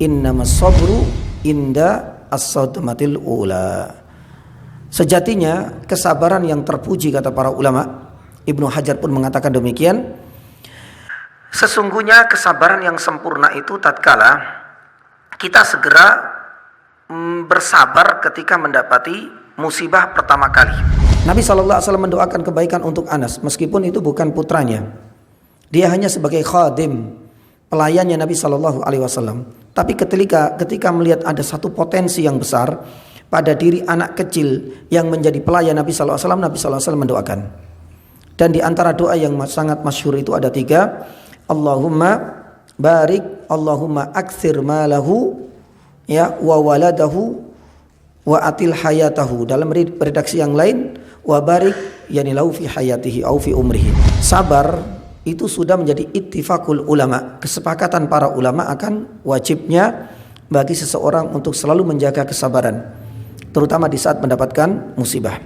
innamas sabru inda as-sadmatil ula. Sejatinya kesabaran yang terpuji, kata para ulama, Ibnu Hajar pun mengatakan demikian. Sesungguhnya kesabaran yang sempurna itu tatkala kita segera bersabar ketika mendapati musibah pertama kali. Nabi SAW mendoakan kebaikan untuk Anas meskipun itu bukan putranya. Dia hanya sebagai khadim, pelayannya Nabi SAW. Tapi ketika melihat ada satu potensi yang besar pada diri anak kecil yang menjadi pelayan Nabi SAW, Nabi SAW mendoakan. Dan di antara doa yang sangat masyhur itu ada 3. Allahumma barik, Allahumma aktsir malahu, ya, wa waladahu wa atil hayatahu. Dalam redaksi yang lain, wa barik yani lahu fi hayatihi au fi umrihi. Sabar itu sudah menjadi ittifaqul ulama, kesepakatan para ulama akan wajibnya bagi seseorang untuk selalu menjaga kesabaran, terutama di saat mendapatkan musibah.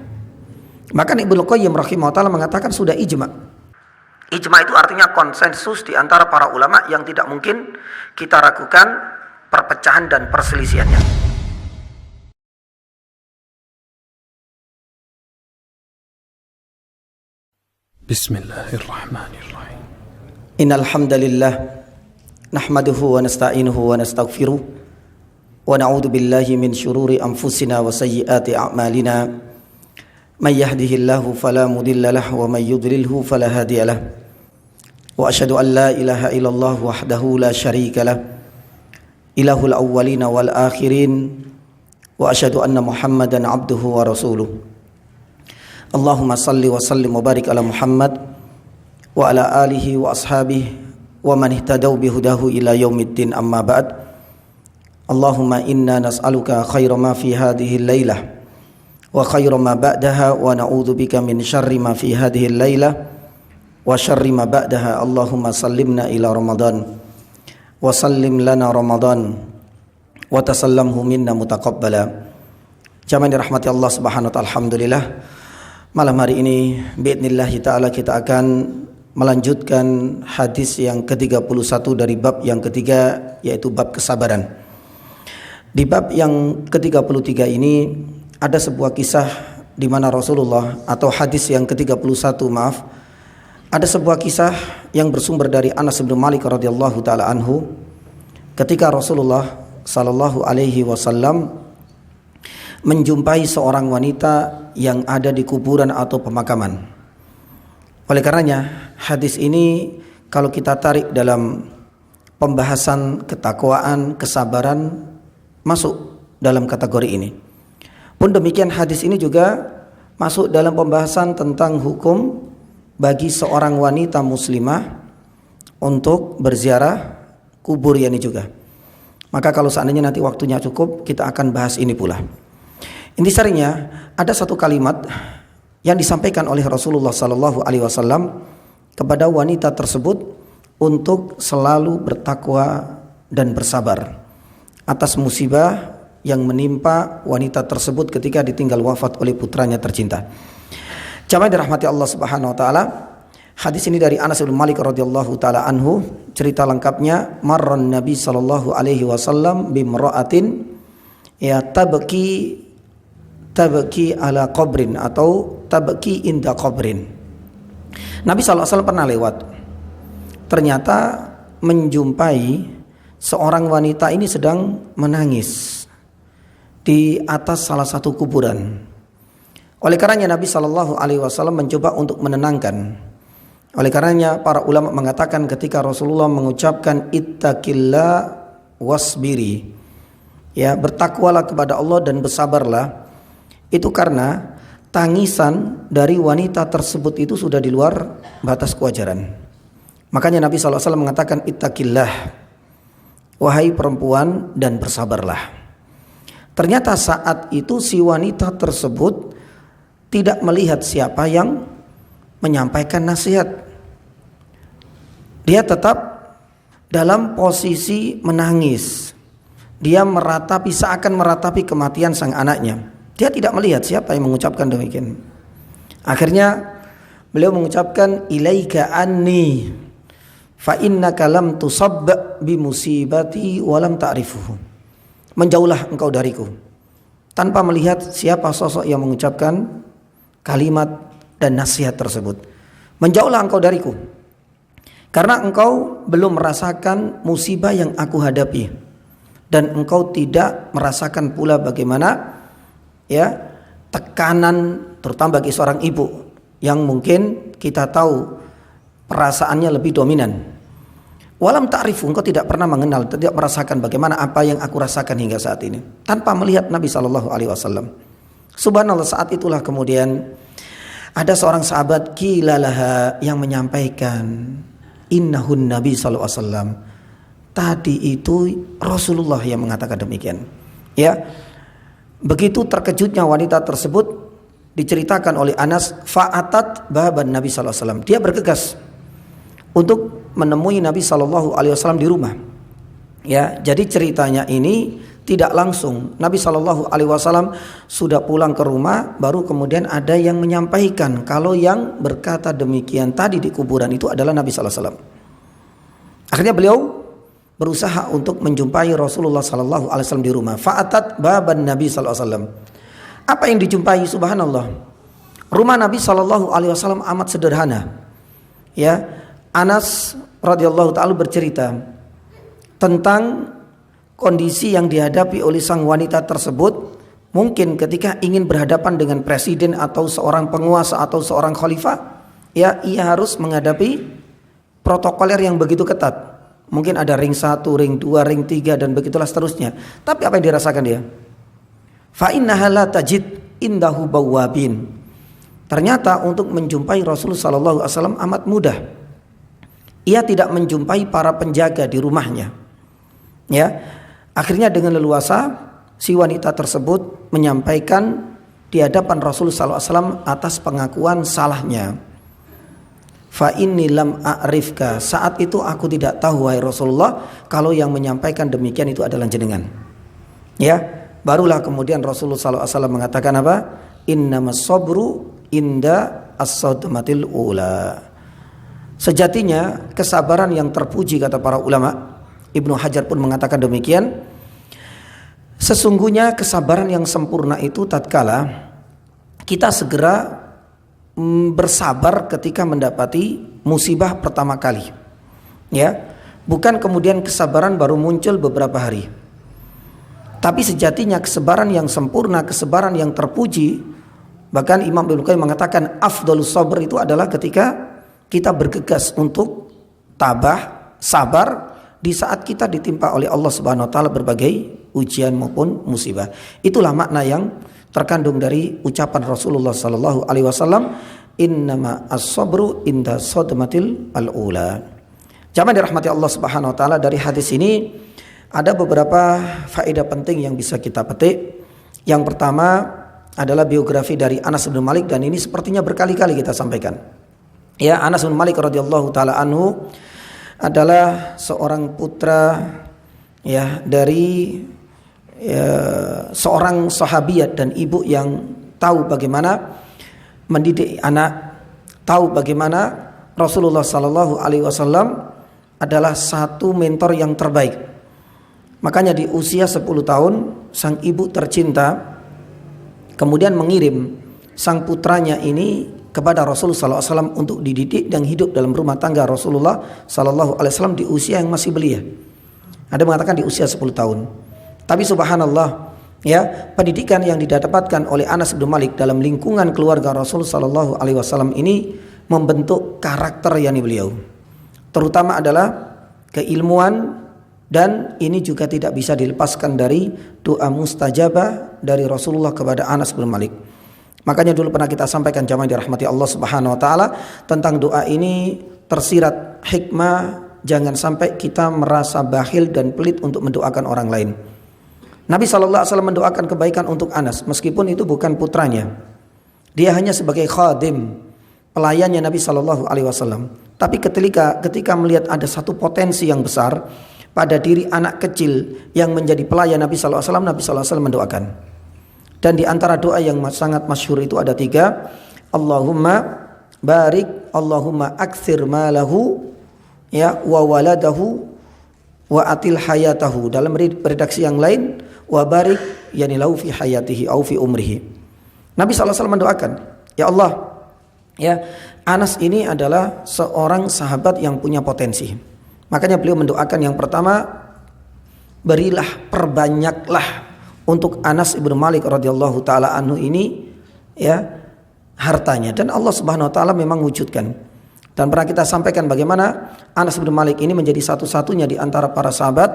Maka Ibnu Qayyim rahimahullah mengatakan sudah ijma. Ijma itu artinya konsensus di antara para ulama yang tidak mungkin kita ragukan perpecahan dan perselisihannya. Bismillahirrahmanirrahim. Innal hamdalillah nahmaduhu wa nasta'inuhu wa nastaghfiruh wa na'udzu billahi min syururi anfusina wa sayyiati a'malina. Man yahdihillahu fala mudilla lahu wa man yudlilhu fala hadiya lahu. Wa asyhadu an la ilaha illallah wahdahu la syarika lahu, ilahul awwalina wal akhirin, wa asyhadu anna Muhammadan abduhu wa rasuluh. Allahumma salli wa sallim wa barik ala Muhammad wa ala alihi wa ashabihi wa man ihtadaw bihudahu ila yaumiddin, amma ba'd. Allahumma inna nas'aluka khaira ma fi hadhihi al-lailah wa khaira ma ba'daha wa na'udzu bika min syarri ma fi hadhihi al-lailah wa syarri ma ba'daha. Allahumma sallimna ila Ramadan wa sallim lana Ramadan wa tasallamhu minna mutaqabbala. Jamaah dirahmati Allah Subhanahu wa taala, alhamdulillah malam hari ini biidznillah taala kita akan melanjutkan hadis yang ke-31 dari bab yang ketiga, yaitu bab kesabaran. Di bab yang ke-33 ini ada sebuah kisah di mana Rasulullah, atau hadis yang ke-31 maaf, ada sebuah kisah yang bersumber dari Anas bin Malik radhiyallahu taala anhu, ketika Rasulullah sallallahu alaihi wasallam menjumpai seorang wanita yang ada di kuburan atau pemakaman. Oleh karenanya hadis ini kalau kita tarik dalam pembahasan ketakwaan, kesabaran, masuk dalam kategori ini. Pun demikian hadis ini juga masuk dalam pembahasan tentang hukum bagi seorang wanita muslimah untuk berziarah kubur ini juga. Maka kalau seandainya nanti waktunya cukup, kita akan bahas ini pula. Intisarinya ada satu kalimat yang disampaikan oleh Rasulullah sallallahu alaihi wasallam kepada wanita tersebut untuk selalu bertakwa dan bersabar atas musibah yang menimpa wanita tersebut ketika ditinggal wafat oleh putranya tercinta. Jamaah dirahmati Allah Subhanahu wa taala, hadis ini dari Anas bin Malik radhiyallahu taala anhu. Cerita lengkapnya, marran Nabi sallallahu alaihi wasallam bimra'atin ya tabki ala qabrin atau tabki inda qabrin. Nabi SAW pernah lewat, ternyata menjumpai seorang wanita ini sedang menangis di atas salah satu kuburan. Oleh karenanya Nabi SAW mencoba untuk menenangkan. Oleh karenanya para ulama mengatakan ketika Rasulullah mengucapkan ittaqillah wasbiri, ya, bertakwalah kepada Allah dan bersabarlah, itu karena tangisan dari wanita tersebut itu sudah di luar batas kewajaran. Makanya Nabi SAW mengatakan ittaqillah, wahai perempuan, dan bersabarlah. Ternyata saat itu si wanita tersebut tidak melihat siapa yang menyampaikan nasihat. Dia tetap dalam posisi menangis. Dia seakan meratapi kematian sang anaknya. Dia tidak melihat siapa yang mengucapkan demikian. Akhirnya beliau mengucapkan ilaika anni, fa innaka lam tusabb bi musibati wa lam ta'rifuhu. Menjauhlah engkau dariku, tanpa melihat siapa sosok yang mengucapkan kalimat dan nasihat tersebut. Menjauhlah engkau dariku, karena engkau belum merasakan musibah yang aku hadapi, dan engkau tidak merasakan pula bagaimana tekanan, terutama bagi seorang ibu yang mungkin kita tahu perasaannya lebih dominan. Walam ta'rifu, engkau tidak pernah mengenal, tidak merasakan bagaimana apa yang aku rasakan hingga saat ini, tanpa melihat Nabi SAW. Subhanallah, saat itulah kemudian ada seorang sahabat kilalaha yang menyampaikan, innahun Nabi SAW. Tadi itu Rasulullah yang mengatakan demikian. Ya, begitu terkejutnya wanita tersebut, diceritakan oleh Anas, fa'atat baban Nabi SAW. Dia bergegas untuk menemui Nabi SAW di rumah. Ya, jadi ceritanya ini tidak langsung. Nabi SAW sudah pulang ke rumah, baru kemudian ada yang menyampaikan kalau yang berkata demikian tadi di kuburan itu adalah Nabi SAW. Akhirnya beliau berusaha untuk menjumpai Rasulullah SAW di rumah. Fa'atat baban Nabi SAW. Apa yang dijumpai? Subhanallah, rumah Nabi SAW amat sederhana. Ya, Anas radhiyallahu ta'ala bercerita tentang kondisi yang dihadapi oleh sang wanita tersebut. Mungkin ketika ingin berhadapan dengan presiden atau seorang penguasa atau seorang khalifah, ya, ia harus menghadapi protokoler yang begitu ketat. Mungkin ada ring 1, ring 2, ring 3 dan begitulah seterusnya. Tapi apa yang dirasakan dia? Fa innaha la tajid indahu bawabin. Ternyata untuk menjumpai Rasulullah SAW amat mudah. Ia tidak menjumpai para penjaga di rumahnya. Ya, akhirnya dengan leluasa si wanita tersebut menyampaikan di hadapan Rasulullah SAW atas pengakuan salahnya. Fa inni lam a'rifka. Saat itu aku tidak tahu, wahai Rasulullah, kalau yang menyampaikan demikian itu adalah jenengan. Ya, barulah kemudian Rasulullah SAW mengatakan apa? Innamas sabru inda as-sadmatil ula. Sejatinya kesabaran yang terpuji, kata para ulama, Ibnu Hajar pun mengatakan demikian. Sesungguhnya kesabaran yang sempurna itu tatkala kita segera bersabar ketika mendapati musibah pertama kali. Ya, bukan kemudian kesabaran baru muncul beberapa hari. Tapi sejatinya kesabaran yang sempurna, kesabaran yang terpuji, bahkan Imam Ibnu Qayyim mengatakan afdhalus sabr itu adalah ketika kita bergegas untuk tabah, sabar di saat kita ditimpa oleh Allah Subhanahu wa taala berbagai ujian maupun musibah. Itulah makna yang terkandung dari ucapan Rasulullah sallallahu alaihi wasallam, innama as-sabru inda sadmatil al-ula. Jamaah dirahmati Allah Subhanahu wa taala, dari hadis ini ada beberapa faedah penting yang bisa kita petik. Yang pertama adalah biografi dari Anas bin Malik, dan ini sepertinya berkali-kali kita sampaikan. Ya, Anas bin Malik radhiyallahu taala anhu adalah seorang putra dari seorang sahabiat dan ibu yang tahu bagaimana mendidik anak, tahu bagaimana Rasulullah sallallahu alaihi wasallam adalah satu mentor yang terbaik. Makanya di usia 10 tahun sang ibu tercinta kemudian mengirim sang putranya ini kepada Rasulullah SAW untuk dididik dan hidup dalam rumah tangga Rasulullah SAW di usia yang masih belia. Ada mengatakan di usia 10 tahun. Tapi subhanallah, ya, pendidikan yang didapatkan oleh Anas bin Malik dalam lingkungan keluarga Rasulullah SAW ini membentuk karakter yani beliau. Terutama adalah keilmuan, dan ini juga tidak bisa dilepaskan dari doa mustajabah dari Rasulullah kepada Anas bin Malik. Makanya dulu pernah kita sampaikan, jamaah dirahmati Allah Subhanahu wa taala, tentang doa ini tersirat hikmah, jangan sampai kita merasa bakhil dan pelit untuk mendoakan orang lain. Nabi SAW mendoakan kebaikan untuk Anas meskipun itu bukan putranya. Dia hanya sebagai khadim, pelayannya Nabi SAW. Tapi ketika melihat ada satu potensi yang besar pada diri anak kecil yang menjadi pelayan Nabi SAW, Nabi SAW mendoakan. Dan di antara doa yang sangat masyhur itu ada 3. Allahumma barik, Allahumma aktsir malahu, ya, wa waladahu wa atil hayatahu. Dalam redaksi yang lain, wa barik yani lahu fi hayatihi au fi umrihi. Nabi SAW mendoakan, ya Allah, ya, Anas ini adalah seorang sahabat yang punya potensi. Makanya beliau mendoakan yang pertama, berilah, perbanyaklah untuk Anas ibnu Malik radhiyallahu taala anhu ini, ya, hartanya. Dan Allah Subhanahu wa taala memang wujudkan. Dan pernah kita sampaikan bagaimana Anas ibnu Malik ini menjadi satu-satunya di antara para sahabat,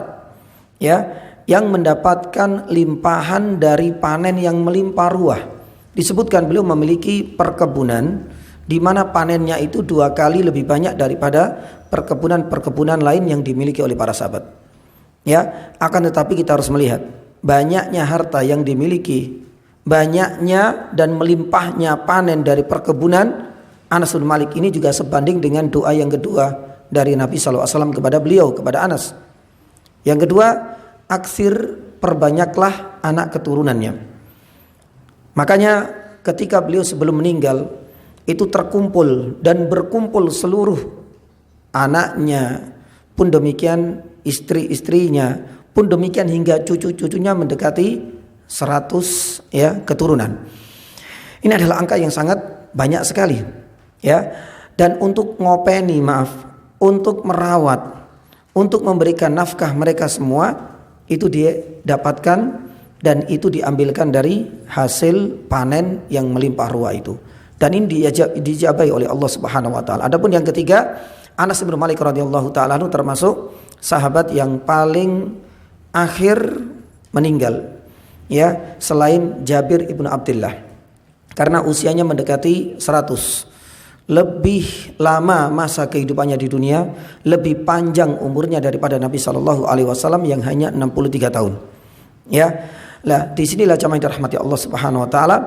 ya, yang mendapatkan limpahan dari panen yang melimpah ruah. Disebutkan beliau memiliki perkebunan di mana panennya itu 2 kali lebih banyak daripada perkebunan-perkebunan lain yang dimiliki oleh para sahabat. Ya, akan tetapi kita harus melihat banyaknya harta yang dimiliki, banyaknya dan melimpahnya panen dari perkebunan Anas bin Malik ini juga sebanding dengan doa yang kedua dari Nabi SAW kepada beliau, kepada Anas. Yang kedua, aksir, perbanyaklah anak keturunannya. Makanya ketika beliau sebelum meninggal itu terkumpul dan berkumpul seluruh anaknya, pun demikian istri-istrinya, pun demikian hingga cucu-cucunya mendekati 100, ya, keturunan. Ini adalah angka yang sangat banyak sekali, ya. Dan untuk ngopeni, untuk merawat, untuk memberikan nafkah mereka semua itu dia dapatkan dan itu diambilkan dari hasil panen yang melimpah ruah itu. Dan ini dijabai oleh Allah Subhanahu wa taala. Adapun yang ketiga, Anas bin Malik radhiyallahu taala termasuk sahabat yang paling akhir meninggal, ya, selain Jabir ibnu Abdullah. Karena usianya mendekati 100. Lebih lama masa kehidupannya di dunia, lebih panjang umurnya daripada Nabi sallallahu alaihi wasallam yang hanya 63 tahun. Ya. Lah, disinilah jamaah yang dirahmati Allah Subhanahu wa taala,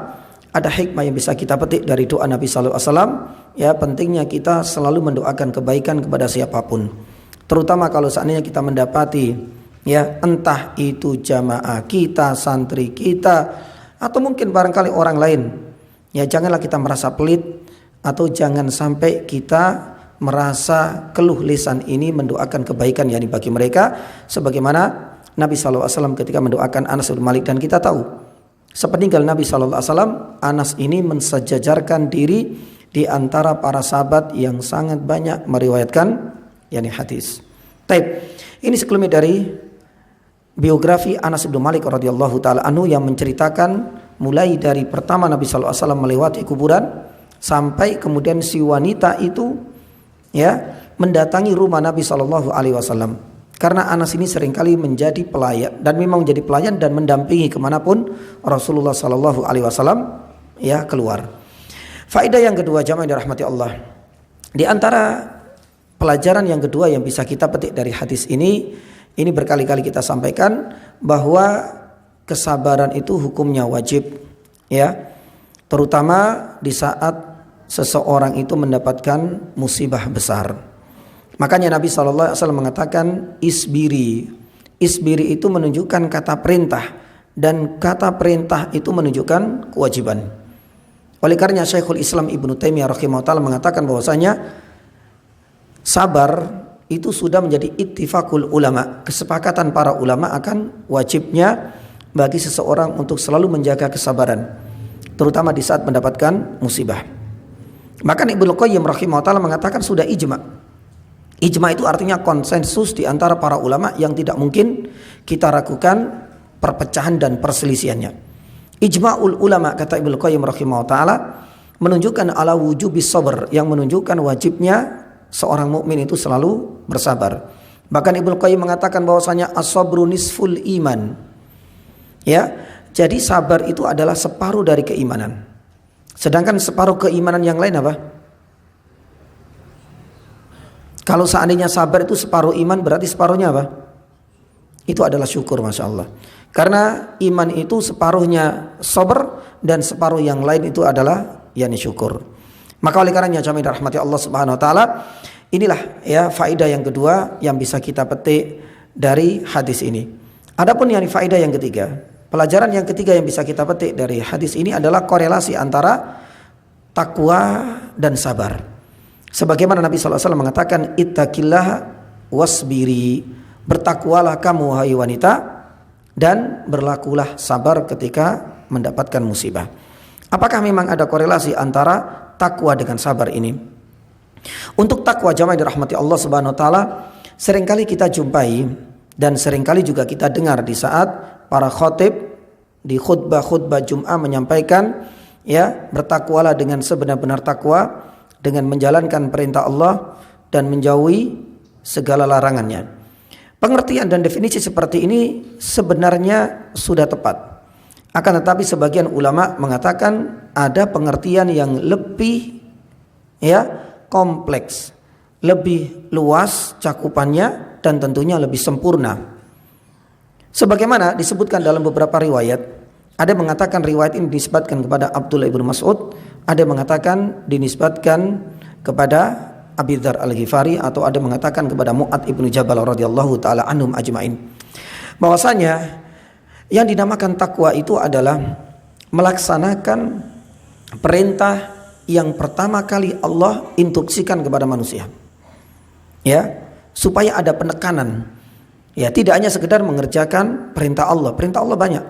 ada hikmah yang bisa kita petik dari doa Nabi sallallahu alaihi wasallam, ya, pentingnya kita selalu mendoakan kebaikan kepada siapapun. Terutama kalau seandainya kita mendapati, ya, entah itu jamaah kita, santri kita, atau mungkin barangkali orang lain, ya, janganlah kita merasa pelit atau jangan sampai kita merasa keluh lisan ini mendoakan kebaikan yakni bagi mereka, sebagaimana Nabi SAW ketika mendoakan Anas bin Malik. Dan kita tahu sepeninggal Nabi SAW, Anas ini mensejajarkan diri di antara para sahabat yang sangat banyak meriwayatkan yakni hadis. Taib. Ini sekelumit dari biografi Anas bin Malik radhiyallahu taala anhu yang menceritakan mulai dari pertama Nabi SAW melewati kuburan sampai kemudian si wanita itu, ya, mendatangi rumah Nabi SAW. Karena Anas ini seringkali menjadi pelayan dan memang menjadi pelayan dan mendampingi kemanapun Rasulullah SAW, ya, keluar. Faedah yang kedua, jamaah yang dirahmati Allah, di antara pelajaran yang kedua yang bisa kita petik dari hadis ini berkali-kali kita sampaikan bahwa kesabaran itu hukumnya wajib, ya, terutama di saat seseorang itu mendapatkan musibah besar. Makanya Nabi SAW mengatakan isbiri. Isbiri itu menunjukkan kata perintah, dan kata perintah itu menunjukkan kewajiban. Oleh karenanya Syekhul Islam Ibnu Taimiyah rahimahullah mengatakan bahwasanya sabar itu sudah menjadi ittifaqul ulama, kesepakatan para ulama akan wajibnya bagi seseorang untuk selalu menjaga kesabaran, terutama di saat mendapatkan musibah. Maka Ibnu Qayyim rahimahullah mengatakan sudah ijma'. Ijma' itu artinya konsensus di antara para ulama yang tidak mungkin kita ragukan perpecahan dan perselisihannya. Ijma'ul ulama, kata Ibnu Qayyim rahimahullah, menunjukkan ala wujubis sabr, yang menunjukkan wajibnya seorang mukmin itu selalu bersabar. Bahkan Ibnu Qayyim mengatakan bahwasanya as-sabru nisful iman. Ya, jadi sabar itu adalah separuh dari keimanan. Sedangkan separuh keimanan yang lain apa? Kalau seandainya sabar itu separuh iman, berarti separuhnya apa? Itu adalah syukur, masya Allah. Karena iman itu separuhnya sabar dan separuh yang lain itu adalah yakni syukur. Maka oleh karenanya jami'ah rahmati Allah Subhanahu wa taala, inilah, ya, faedah yang kedua yang bisa kita petik dari hadis ini. Adapun yang faedah yang ketiga, pelajaran yang ketiga yang bisa kita petik dari hadis ini adalah korelasi antara takwa dan sabar. Sebagaimana Nabi SAW mengatakan, ittaqillah wasbiri, bertakwalah kamu hai wanita dan berlakulah sabar ketika mendapatkan musibah. Apakah memang ada korelasi antara takwa dengan sabar ini? Untuk takwa jamaah dirahmati Allah Subhanahu wa taala, seringkali kita jumpai dan seringkali juga kita dengar di saat para khatib di khutbah-khutbah Jum'ah menyampaikan, ya, bertakwalah dengan sebenar-benar takwa dengan menjalankan perintah Allah dan menjauhi segala larangannya. Pengertian dan definisi seperti ini sebenarnya sudah tepat. Akan tetapi sebagian ulama mengatakan ada pengertian yang lebih, ya, kompleks, lebih luas cakupannya dan tentunya lebih sempurna. Sebagaimana disebutkan dalam beberapa riwayat, ada yang mengatakan riwayat ini dinisbatkan kepada Abdullah ibn Mas'ud, ada yang mengatakan dinisbatkan kepada Abi Dzar Al-Ghifari, atau ada yang mengatakan kepada Mu'ad ibn Jabal radhiyallahu taala anhum ajmain. Bahwasanya yang dinamakan takwa itu adalah melaksanakan perintah yang pertama kali Allah instruksikan kepada manusia, ya, supaya ada penekanan, ya, tidak hanya sekedar mengerjakan perintah Allah. Perintah Allah banyak.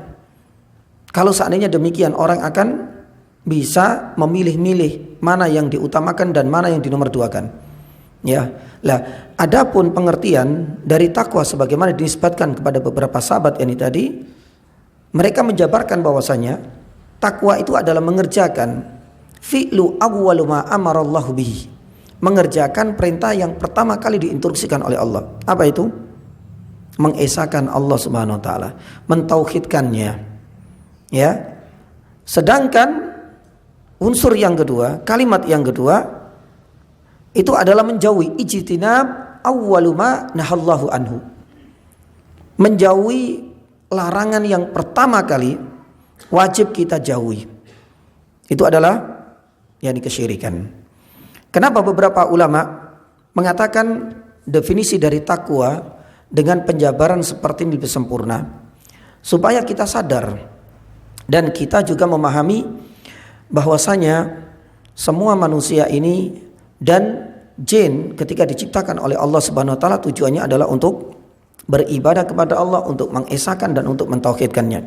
Kalau seandainya demikian, orang akan bisa memilih-milih mana yang diutamakan dan mana yang dinomorduakan, ya. Lah, adapun pengertian dari takwa sebagaimana dinisbatkan kepada beberapa sahabat ini tadi, mereka menjabarkan bahwasanya takwa itu adalah mengerjakan fi'lu awwalu ma amarallahu bihi, mengerjakan perintah yang pertama kali diinstruksikan oleh Allah. Apa itu? Mengesahkan Allah Subhanahu wa taala, mentauhidkannya, ya. Sedangkan unsur yang kedua, kalimat yang kedua itu adalah menjauhi ijtinab awwalu ma nahallahu anhu, menjauhi larangan yang pertama kali wajib kita jauhi. Itu adalah yakni kesyirikan. Kenapa beberapa ulama mengatakan definisi dari takwa dengan penjabaran seperti ini lebih sempurna? Supaya kita sadar dan kita juga memahami bahwasanya semua manusia ini dan jin ketika diciptakan oleh Allah Subhanahu wa taala tujuannya adalah untuk beribadah kepada Allah, untuk mengesahkan dan untuk mentauhidkannya.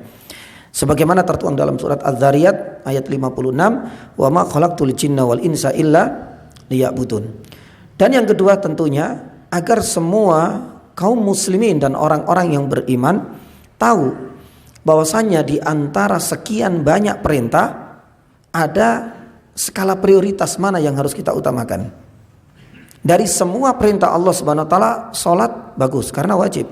Sebagaimana tertuang dalam surat Az-Zariyat ayat 56, wa ma khalaqtul jinna wal insa illa liya'budun. Dan yang kedua tentunya agar semua kaum muslimin dan orang-orang yang beriman tahu bahwasanya di antara sekian banyak perintah ada skala prioritas mana yang harus kita utamakan. Dari semua perintah Allah Subhanahu wa taala, salat bagus karena wajib.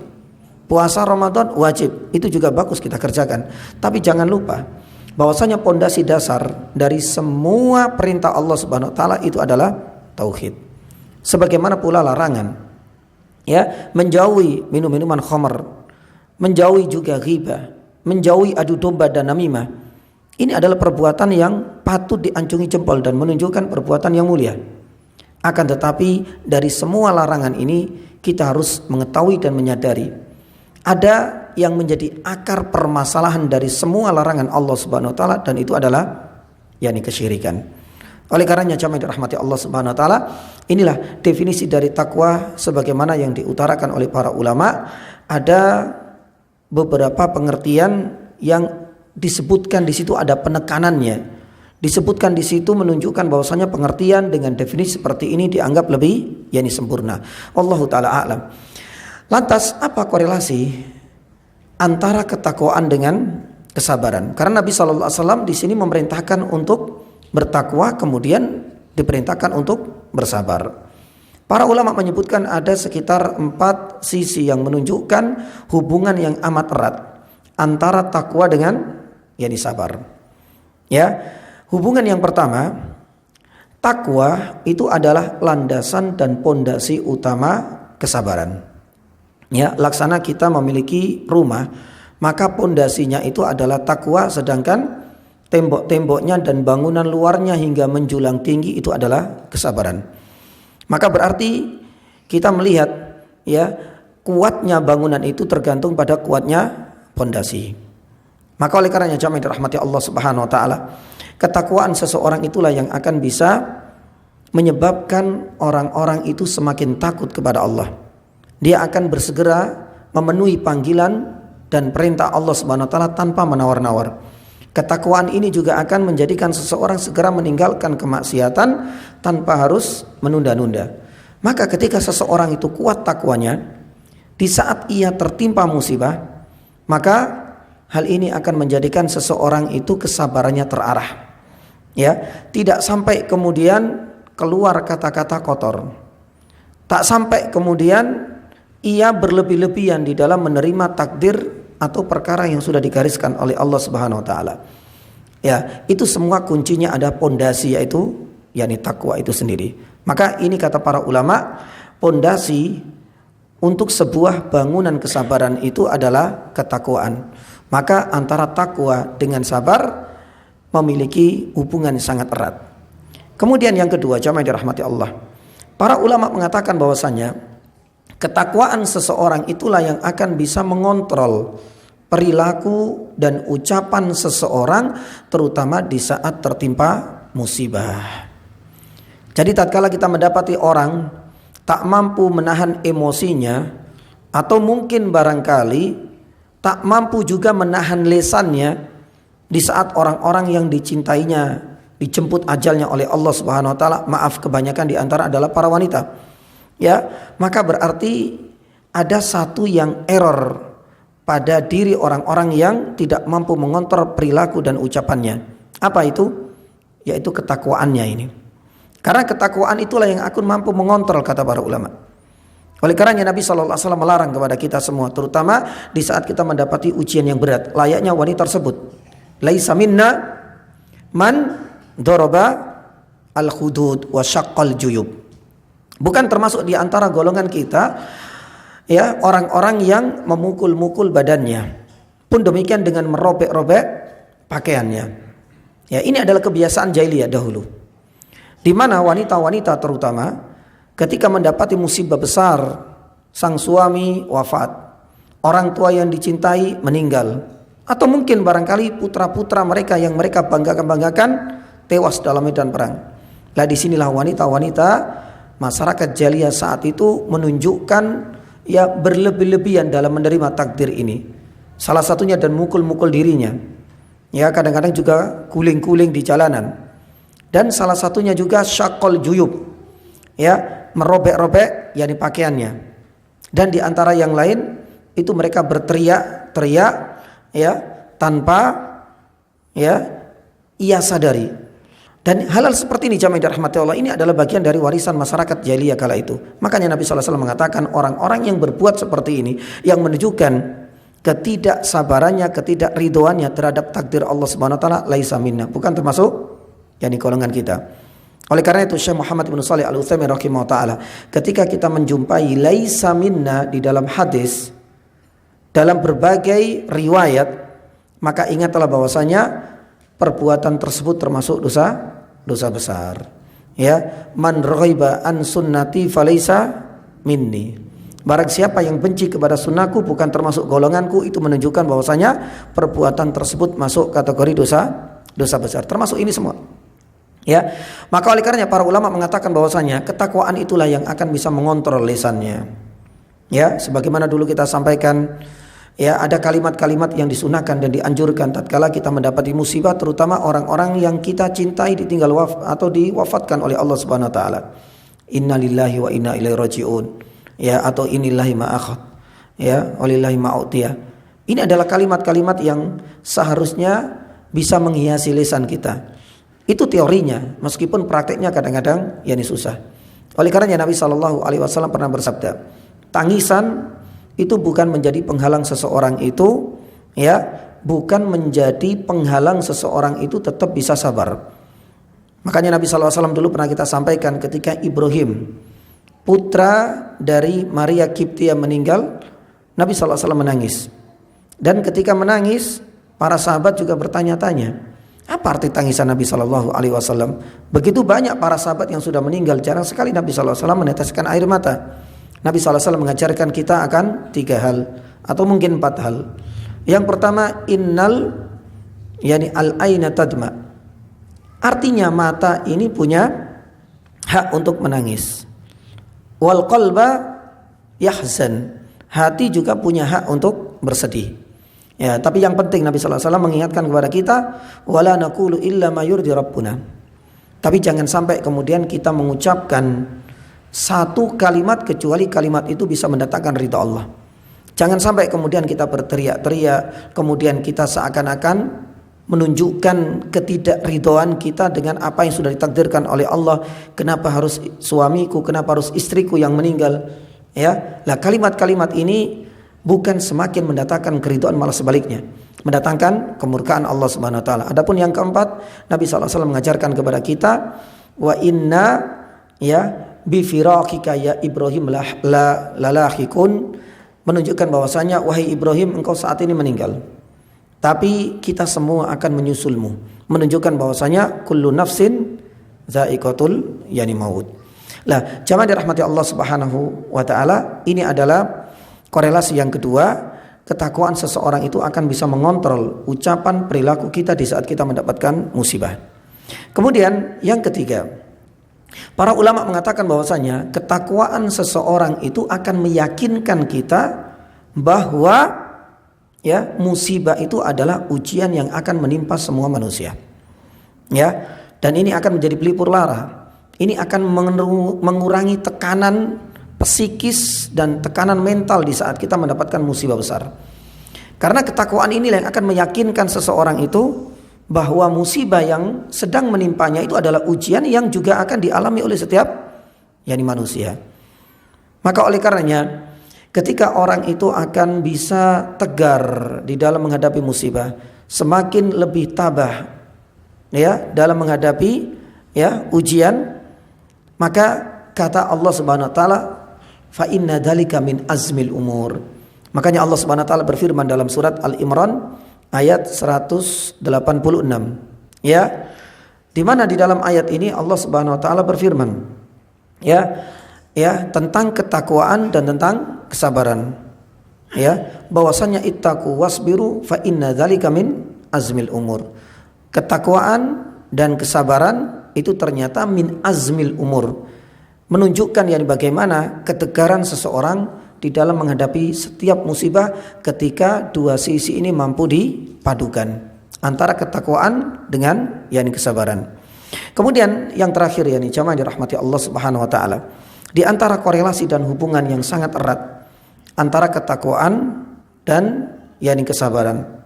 Puasa Ramadan wajib, itu juga bagus kita kerjakan. Tapi jangan lupa bahwasanya pondasi dasar dari semua perintah Allah Subhanahu wa taala itu adalah tauhid. Sebagaimana pula larangan, ya, menjauhi minum-minuman khamr, menjauhi juga ghibah, menjauhi adu domba dan namimah. Ini adalah perbuatan yang patut diancungi jempol dan menunjukkan perbuatan yang mulia. Akan tetapi dari semua larangan ini kita harus mengetahui dan menyadari ada yang menjadi akar permasalahan dari semua larangan Allah Subhanahu wa taala, dan itu adalah yakni kesyirikan. Oleh karenanya jamaah dirahmati Allah Subhanahu wa taala, inilah definisi dari takwa sebagaimana yang diutarakan oleh para ulama. Ada beberapa pengertian yang disebutkan di situ, ada penekanannya. Disebutkan di situ menunjukkan bahwasanya pengertian dengan definisi seperti ini dianggap lebih yakni sempurna. Wallahu taala a'lam. Lantas apa korelasi antara ketakwaan dengan kesabaran? Karena Nabi SAW di sini memerintahkan untuk bertakwa, kemudian diperintahkan untuk bersabar. Para ulama menyebutkan ada sekitar 4 sisi yang menunjukkan hubungan yang amat erat antara takwa dengan yakni sabar. Ya, hubungan yang pertama, takwa itu adalah landasan dan pondasi utama kesabaran. Ya, laksana kita memiliki rumah, maka pondasinya itu adalah takwa, sedangkan tembok-temboknya dan bangunan luarnya hingga menjulang tinggi itu adalah kesabaran. Maka berarti kita melihat, ya, kuatnya bangunan itu tergantung pada kuatnya pondasi. Maka oleh karenanya jamaah dirahmati Allah Subhanahu wa taala, ketakwaan seseorang itulah yang akan bisa menyebabkan orang-orang itu semakin takut kepada Allah. Dia akan bersegera memenuhi panggilan dan perintah Allah Subhanahu wa taala tanpa menawar-nawar. Ketakwaan ini juga akan menjadikan seseorang segera meninggalkan kemaksiatan tanpa harus menunda-nunda. Maka ketika seseorang itu kuat takwanya, di saat ia tertimpa musibah, maka hal ini akan menjadikan seseorang itu kesabarannya terarah. Ya, tidak sampai kemudian keluar kata-kata kotor. Tak sampai kemudian ia berlebih-lebihan di dalam menerima takdir atau perkara yang sudah digariskan oleh Allah Subhanahu wa taala. Ya, itu semua kuncinya ada pondasi, yaitu yakni takwa itu sendiri. Maka ini kata para ulama, pondasi untuk sebuah bangunan kesabaran itu adalah ketakwaan. Maka antara takwa dengan sabar memiliki hubungan yang sangat erat. Kemudian yang kedua, jamaah yang dirahmati Allah, para ulama mengatakan bahwasanya ketakwaan seseorang itulah yang akan bisa mengontrol perilaku dan ucapan seseorang, terutama di saat tertimpa musibah. Jadi tatkala kita mendapati orang tak mampu menahan emosinya, atau mungkin barangkali tak mampu juga menahan lisannya di saat orang-orang yang dicintainya dijemput ajalnya oleh Allah Subhanahu wa taala, maaf kebanyakan di antara adalah para wanita. Ya, maka berarti ada satu yang error pada diri orang-orang yang tidak mampu mengontrol perilaku dan ucapannya. Apa itu? Yaitu ketakwaannya ini. Karena ketakwaan itulah yang akan mampu mengontrol, kata para ulama. Oleh karenanya Nabi SAW melarang kepada kita semua, terutama di saat kita mendapati ujian yang berat, layaknya wanita tersebut. Laisa minna man daraba al-hudud wa syaqqal juyub. Bukan termasuk di antara golongan kita, ya, orang-orang yang memukul-mukul badannya, pun demikian dengan merobek-robek pakaiannya. Ya, ini adalah kebiasaan jahiliyah dahulu, di mana wanita-wanita terutama ketika mendapati musibah besar, sang suami wafat, orang tua yang dicintai meninggal, atau mungkin barangkali putra-putra mereka yang mereka banggakan tewas dalam medan perang. Lah disinilah wanita-wanita masyarakat jahiliyah saat itu menunjukkan ya berlebih-lebihan dalam menerima takdir ini. Salah satunya dan mukul-mukul dirinya. Ya, kadang-kadang juga guling-guling di jalanan. Dan salah satunya juga syaqqal juyub. Ya, merobek-robek yakni pakaiannya. Dan di antara yang lain itu mereka berteriak-teriak ya tanpa ya ia sadari. Dan hal-hal seperti ini, jamaah yang dirahmati Allah, ini adalah bagian dari warisan masyarakat jahiliyah kala itu. Makanya Nabi SAW mengatakan orang-orang yang berbuat seperti ini, yang menunjukkan ketidaksabarannya, ketidakridhoannya terhadap takdir Allah Subhanahu wa taala, laisa minna, bukan termasuk yakni golongan kita. Oleh karena itu Syekh Muhammad bin Shalih Al-Utsaimin rahimahullah taala, ketika kita menjumpai laisa minna di dalam hadis, dalam berbagai riwayat, maka ingatlah bahwasanya perbuatan tersebut termasuk dosa besar. Ya, man raghiba an sunnati falaysa minni. Barang siapa yang benci kepada sunnahku bukan termasuk golonganku, itu menunjukkan bahwasanya perbuatan tersebut masuk kategori dosa besar. Termasuk ini semua. Ya, maka oleh karenanya para ulama mengatakan bahwasanya ketakwaan itulah yang akan bisa mengontrol lisannya. Ya, sebagaimana dulu kita sampaikan, ya, ada kalimat-kalimat yang disunahkan dan dianjurkan tatkala kita mendapati musibah, terutama orang-orang yang kita cintai ditinggal atau diwafatkan oleh Allah Subhanahu wa taala. Innalillahi wa inna ilaihi rajiun. Ya, atau inillahi ma akhad. Ya, walillahi ma utiya. Ini adalah kalimat-kalimat yang seharusnya bisa menghiasi lisan kita. Itu teorinya, meskipun prakteknya kadang-kadang yani susah. Oleh karenanya Nabi SAW pernah bersabda, tangisan itu bukan menjadi penghalang seseorang itu, ya, bukan menjadi penghalang seseorang itu tetap bisa sabar. Makanya Nabi SAW dulu pernah kita sampaikan ketika Ibrahim, putra dari Maria Kiptia meninggal, Nabi SAW menangis. Dan ketika menangis, para sahabat juga bertanya-tanya, apa arti tangisan Nabi SAW? Begitu banyak para sahabat yang sudah meninggal, jarang sekali Nabi SAW meneteskan air mata. Nabi SAW mengajarkan kita akan 3 hal atau mungkin 4 hal. Yang pertama, innal yani al-aina tadma. Artinya mata ini punya hak untuk menangis. Wal qalba yahzan, hati juga punya hak untuk bersedih. Ya, tapi yang penting Nabi sallallahu alaihi wasallam mengingatkan kepada kita, wala naqulu illa ma yurdi rabbuna. Tapi jangan sampai kemudian kita mengucapkan satu kalimat kecuali kalimat itu bisa mendatangkan ridha Allah. Jangan sampai kemudian kita berteriak-teriak, kemudian kita seakan-akan menunjukkan ketidakridhoan kita dengan apa yang sudah ditakdirkan oleh Allah. Kenapa harus suamiku, kenapa harus istriku yang meninggal? Ya, lah kalimat-kalimat ini bukan semakin mendatangkan keridhaan, malah sebaliknya mendatangkan kemurkaan Allah Subhanahu wa taala. Adapun yang keempat, Nabi sallallahu alaihi wasallam mengajarkan kepada kita, wa inna ya bi firaqika ya Ibrahim lalahikun, menunjukkan bahwasanya wahai Ibrahim, engkau saat ini meninggal, tapi kita semua akan menyusulmu, menunjukkan bahwasanya kullu nafsin za'iqatul yani maut. Lah, jamaah dirahmati Allah Subhanahu wa taala, ini adalah korelasi yang kedua. Ketakwaan seseorang itu akan bisa mengontrol ucapan perilaku kita di saat kita mendapatkan musibah. Kemudian yang ketiga, para ulama mengatakan bahwasanya ketakwaan seseorang itu akan meyakinkan kita bahwa ya musibah itu adalah ujian yang akan menimpa semua manusia. Ya, dan ini akan menjadi pelipur lara. Ini akan mengurangi tekanan psikis dan tekanan mental di saat kita mendapatkan musibah besar. Karena ketakwaan inilah yang akan meyakinkan seseorang itu bahwa musibah yang sedang menimpanya itu adalah ujian yang juga akan dialami oleh setiap manusia. Maka oleh karenanya ketika orang itu akan bisa tegar di dalam menghadapi musibah, semakin lebih tabah ya dalam menghadapi ya ujian, maka kata Allah Subhanahu wa taala, fa inna dzalika min azmil umur. Makanya Allah Subhanahu wa taala berfirman dalam surat Al-Imran ayat 186. Ya. Di mana di dalam ayat ini Allah Subhanahu wa taala berfirman tentang ketakwaan dan tentang kesabaran. Ya, bahwasanya ittaqu wasbiru fa inna dzalika min azmil umur. Ketakwaan dan kesabaran itu ternyata min azmil umur. Menunjukkan bagaimana ketegaran seseorang di dalam menghadapi setiap musibah ketika dua sisi ini mampu dipadukan antara ketakwaan dengan kesabaran. Kemudian yang terakhir jamaah dirahmati Allah Subhanahu wa taala, di antara korelasi dan hubungan yang sangat erat antara ketakwaan dan kesabaran.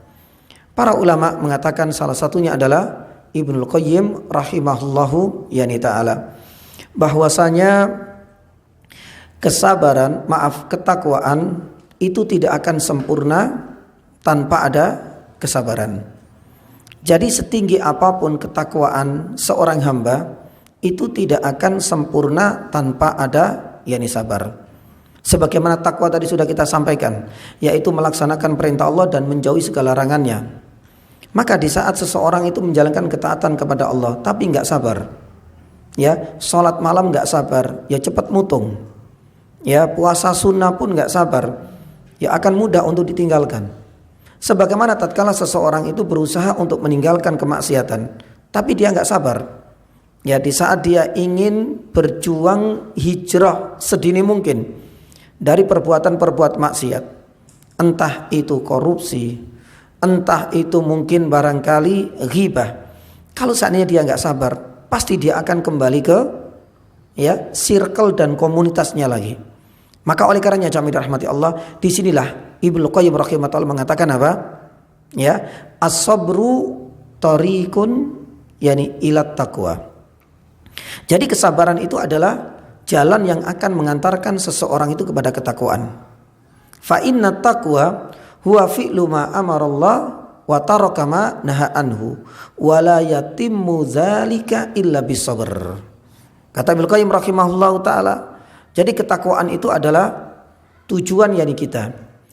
Para ulama mengatakan salah satunya adalah Ibnul Qayyim rahimahullahu taala, bahwasanya ketakwaan itu tidak akan sempurna tanpa ada kesabaran. Jadi setinggi apapun ketakwaan seorang hamba itu tidak akan sempurna tanpa ada sabar. Sebagaimana takwa tadi sudah kita sampaikan, yaitu melaksanakan perintah Allah dan menjauhi segala larangannya. Maka di saat seseorang itu menjalankan ketaatan kepada Allah tapi enggak sabar, sholat malam nggak sabar, cepat mutung. Puasa sunnah pun nggak sabar, akan mudah untuk ditinggalkan. Sebagaimana tatkala seseorang itu berusaha untuk meninggalkan kemaksiatan, tapi dia nggak sabar. Di saat dia ingin berjuang hijrah sedini mungkin dari perbuatan-perbuatan maksiat, entah itu korupsi, entah itu mungkin barangkali ghibah. Kalau seandainya dia nggak sabar, pasti dia akan kembali ke circle dan komunitasnya lagi. Maka oleh karenanya jamaah dirahmati Allah, disinilah Ibnu Qayyim rahimahullah mengatakan apa? As-sabru tariqun ilat taqwa. Jadi kesabaran itu adalah jalan yang akan mengantarkan seseorang itu kepada ketakwaan. Fa inna taqwa huwa fi'lu ma amarallah wa taraka ma naha anhu wa la yatimmu dzalika illa bisabr. Kata Ibnu Qayyim rahimahullahu taala, jadi ketakwaan itu adalah tujuan kita.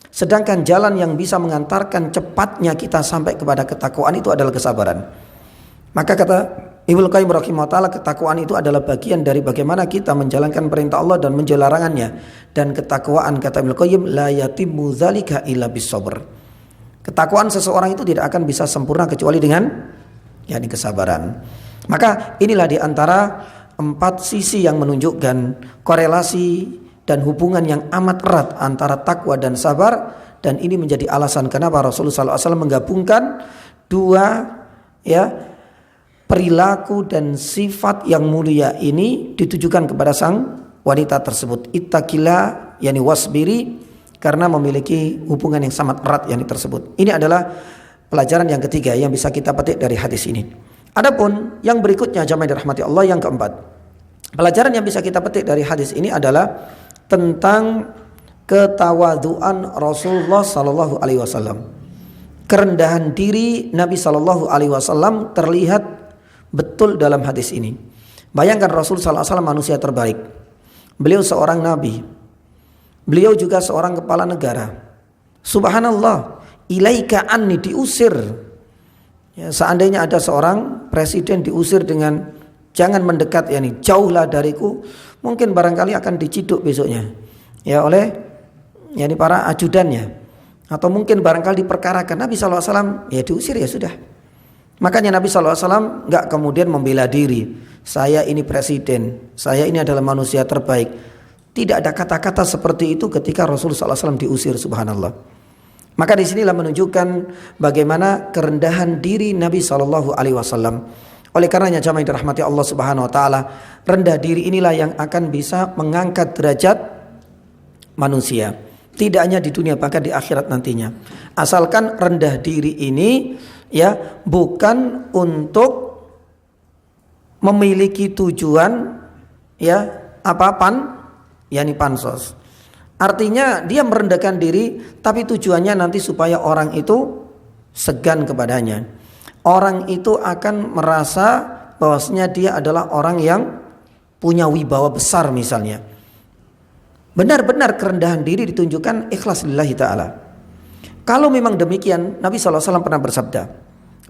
Sedangkan jalan yang bisa mengantarkan cepatnya kita sampai kepada ketakwaan itu adalah kesabaran. Maka kata Ibnu Qayyim rahimahullahu taala, ketakwaan itu adalah bagian dari bagaimana kita menjalankan perintah Allah dan menjauhi larangannya. Dan ketakwaan, kata Ibnu Qayyim, la yatimmu dzalika illa bisabr. Ketakwaan seseorang itu tidak akan bisa sempurna kecuali dengan kesabaran. Maka inilah di antara 4 sisi yang menunjukkan korelasi dan hubungan yang amat erat antara takwa dan sabar, dan ini menjadi alasan kenapa Rasulullah SAW menggabungkan dua perilaku dan sifat yang mulia ini ditujukan kepada sang wanita tersebut. Ittaqillah yani wasbiri, karena memiliki hubungan yang sangat erat yang tersebut. Ini adalah pelajaran yang ketiga yang bisa kita petik dari hadis ini. Adapun yang berikutnya jamaah dirahmati Allah, yang keempat, pelajaran yang bisa kita petik dari hadis ini adalah tentang ketawaduan Rasulullah sallallahu alaihi wasallam. Kerendahan diri Nabi sallallahu alaihi wasallam terlihat betul dalam hadis ini. Bayangkan Rasul sallallahu alaihi wasallam manusia terbaik. Beliau seorang nabi. Beliau juga seorang kepala negara. Subhanallah, ilaika anni, diusir. Ya, seandainya ada seorang presiden diusir dengan jangan mendekat, yani jauhlah dariku, mungkin barangkali akan diciduk besoknya ya oleh yani para ajudannya, atau mungkin barangkali diperkarakan. Nabi SAW ya diusir, ya sudah. Makanya Nabi SAW gak kemudian membela diri, saya ini presiden, saya ini adalah manusia terbaik. Tidak ada kata-kata seperti itu ketika Rasulullah SAW diusir, subhanallah. Maka disinilah menunjukkan bagaimana kerendahan diri Nabi SAW. Oleh karenanya jamaah yang dirahmati Allah Subhanahu Wa Taala, rendah diri inilah yang akan bisa mengangkat derajat manusia. Tidak hanya di dunia, bahkan di akhirat nantinya. Asalkan rendah diri ini ya bukan untuk memiliki tujuan ya apa-apaan, yakni pansos. Artinya dia merendahkan diri, tapi tujuannya nanti supaya orang itu segan kepadanya. Orang itu akan merasa bahwasanya dia adalah orang yang punya wibawa besar misalnya. Benar-benar kerendahan diri ditunjukkan ikhlas lillahi ta'ala. Kalau memang demikian, Nabi SAW pernah bersabda,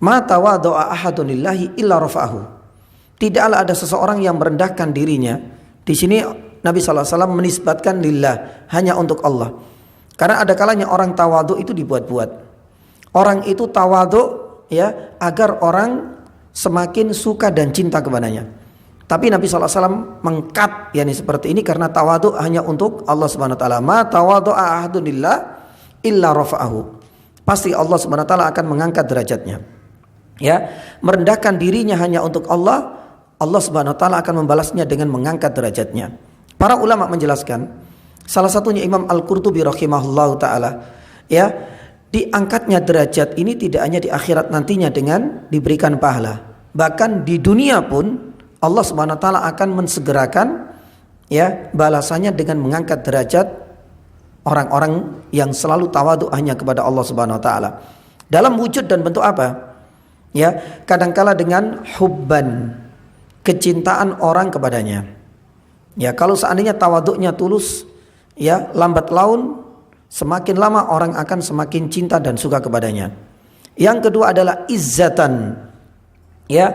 ma tawadha'a ahadun lillahi illa rafa'ahu. Tidaklah ada seseorang yang merendahkan dirinya. Di sini Nabi SAW menisbatkan lillah, hanya untuk Allah. Karena ada kalanya orang tawadhu itu dibuat-buat. Orang itu tawadhu ya agar orang semakin suka dan cinta kepadanya. Tapi Nabi SAW mengkat yakni seperti ini karena tawadhu hanya untuk Allah Subhanahu Wa Taala. Ma tawadhu'a ahadun lillah illa rafa'ahu. Pasti Allah Subhanahu Wa Taala akan mengangkat derajatnya. Ya, merendahkan dirinya hanya untuk Allah, Allah Subhanahu Wa Taala akan membalasnya dengan mengangkat derajatnya. Para ulama menjelaskan, salah satunya Imam Al-Qurtubi rahimahullahu taala, ya, diangkatnya derajat ini tidak hanya di akhirat nantinya dengan diberikan pahala, bahkan di dunia pun Allah Subhanahu wa taala akan mensegerakan ya balasannya dengan mengangkat derajat orang-orang yang selalu tawadhu hanya kepada Allah Subhanahu wa taala. Dalam wujud dan bentuk apa? Ya, kadangkala dengan hubban, kecintaan orang kepadanya. Ya, kalau seandainya tawaduknya tulus, ya lambat laun semakin lama orang akan semakin cinta dan suka kepadanya. Yang kedua adalah izzatan. Ya,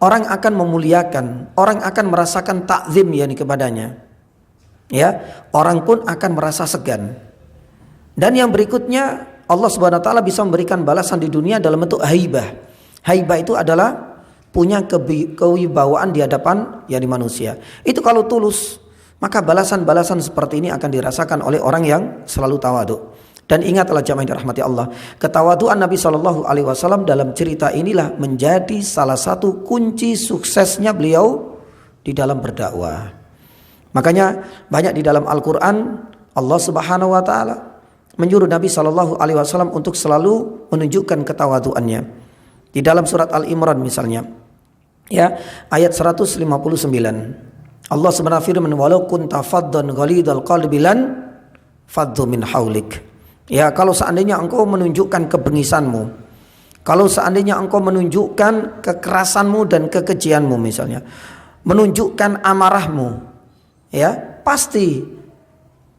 orang akan memuliakan, orang akan merasakan takzim yakni kepadanya. Ya, orang pun akan merasa segan. Dan yang berikutnya, Allah Subhanahu wa taala bisa memberikan balasan di dunia dalam bentuk haibah. Haibah itu adalah punya kewibawaan di hadapan yakni manusia. Itu kalau tulus, maka balasan-balasan seperti ini akan dirasakan oleh orang yang selalu tawadhu. Dan ingatlah jamaah yang dirahmati Allah, ketawaduan Nabi SAW dalam cerita inilah menjadi salah satu kunci suksesnya beliau di dalam berdakwah. Makanya banyak di dalam Al-Quran Allah Subhanahu Wa Taala menyuruh Nabi SAW untuk selalu menunjukkan ketawaduannya. Di dalam surat Al-Imran misalnya, ya, ayat 159. Allah Subhanahu firman, walau kunta faddan ghalidal qalbi lan faddu min haulik. Ya, kalau seandainya engkau menunjukkan kebengisanmu, kalau seandainya engkau menunjukkan kekerasanmu dan kekejianmu misalnya, menunjukkan amarahmu, ya, pasti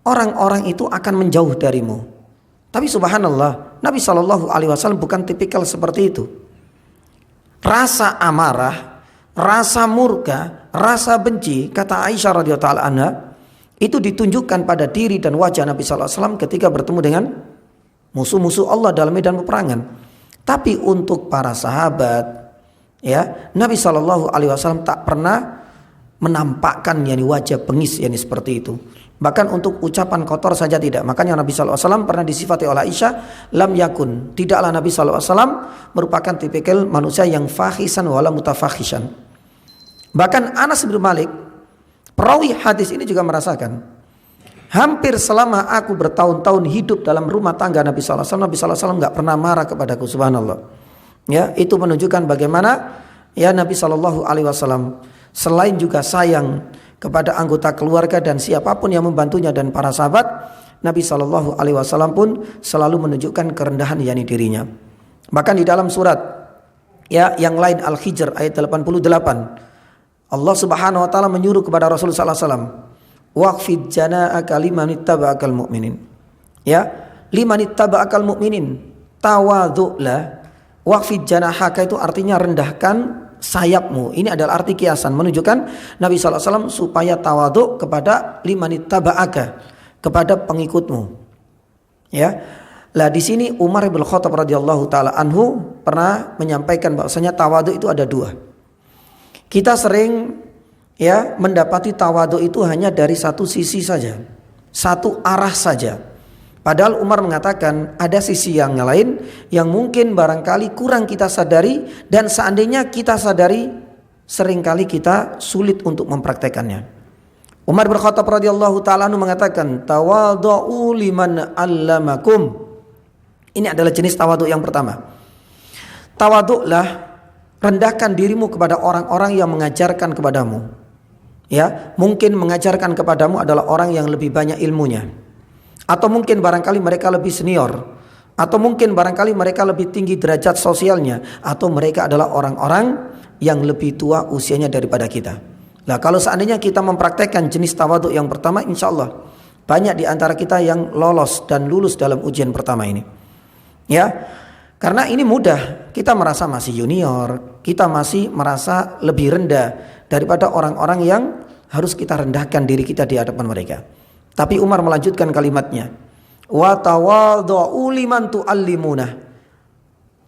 orang-orang itu akan menjauh darimu. Tapi subhanallah, Nabi SAW bukan tipikal seperti itu. Rasa amarah, rasa murka, rasa benci, kata Aisyah radhiyallahu anha, itu ditunjukkan pada diri dan wajah Nabi SAW ketika bertemu dengan musuh-musuh Allah dalam medan peperangan. Tapi untuk para sahabat, ya, Nabi SAW tak pernah menampakkan wajah bengis seperti itu. Bahkan untuk ucapan kotor saja tidak. Makanya Nabi SAW pernah disifati oleh Aisyah, lam yakun, tidaklah Nabi SAW merupakan tipikal manusia yang fahisan wala mutafakhishan. Bahkan Anas bin Malik, perawi hadis ini juga merasakan, hampir selama aku bertahun-tahun hidup dalam rumah tangga Nabi SAW, Nabi SAW nggak pernah marah kepadaku, subhanallah. Ya, itu menunjukkan bagaimana Nabi SAW selain juga sayang kepada anggota keluarga dan siapapun yang membantunya dan para sahabat, Nabi SAW pun selalu menunjukkan kerendahan dirinya. Bahkan di dalam surat yang lain Al-Hijr ayat 88, Allah Subhanahu wa taala menyuruh kepada Rasulullah SAW, waqfid jana'aka limanittaba'akal mu'minin. Limanittaba'akal mu'minin, tawadhu'lah. Waqfid janahaka itu artinya rendahkan sayapmu. Ini adalah arti kiasan menunjukkan Nabi SAW supaya tawadhu kepada limanittaba'aka, kepada pengikutmu. Lah di sini Umar bin Khattab radhiyallahu taala anhu pernah menyampaikan bahwasanya tawadhu itu ada dua. Kita sering mendapati tawadhu itu hanya dari satu sisi saja, satu arah saja. Padahal Umar mengatakan ada sisi yang lain yang mungkin barangkali kurang kita sadari, dan seandainya kita sadari seringkali kita sulit untuk mempraktekannya. Umar bin Khattab radhiyallahu taala anhu mengatakan, tawadhu liman allamakum. Ini adalah jenis tawadhu yang pertama. Tawadhu'lah, rendahkan dirimu kepada orang-orang yang mengajarkan kepadamu. Mungkin mengajarkan kepadamu adalah orang yang lebih banyak ilmunya, atau mungkin barangkali mereka lebih senior, atau mungkin barangkali mereka lebih tinggi derajat sosialnya, atau mereka adalah orang-orang yang lebih tua usianya daripada kita. Nah, kalau seandainya kita mempraktekkan jenis tawadhu yang pertama, insya Allah banyak di antara kita yang lolos dan lulus dalam ujian pertama ini. Karena ini mudah, kita merasa masih junior, kita masih merasa lebih rendah daripada orang-orang yang harus kita rendahkan diri kita di hadapan mereka. Tapi Umar melanjutkan kalimatnya, wa tawadhu liman tuallimuna.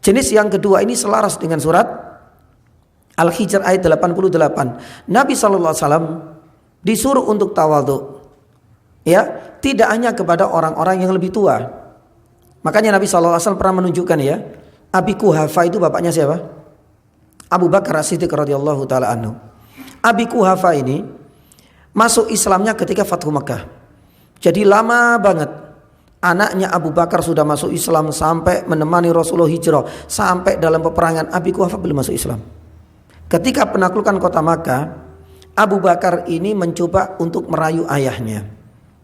Jenis yang kedua ini selaras dengan surat Al-Hijr ayat 88. Nabi SAW disuruh untuk tawadhu, tidak hanya kepada orang-orang yang lebih tua. Makanya Nabi SAW pernah menunjukkan Abi Quhafa itu bapaknya siapa? Abu Bakar As-Siddiq radhiyallahu taala anhu. Abi Quhafa ini masuk Islamnya ketika Fathu Makkah. Jadi lama banget anaknya Abu Bakar sudah masuk Islam, sampai menemani Rasulullah hijrah, sampai dalam peperangan Abi Quhafa belum masuk Islam. Ketika penaklukan kota Makkah, Abu Bakar ini mencoba untuk merayu ayahnya.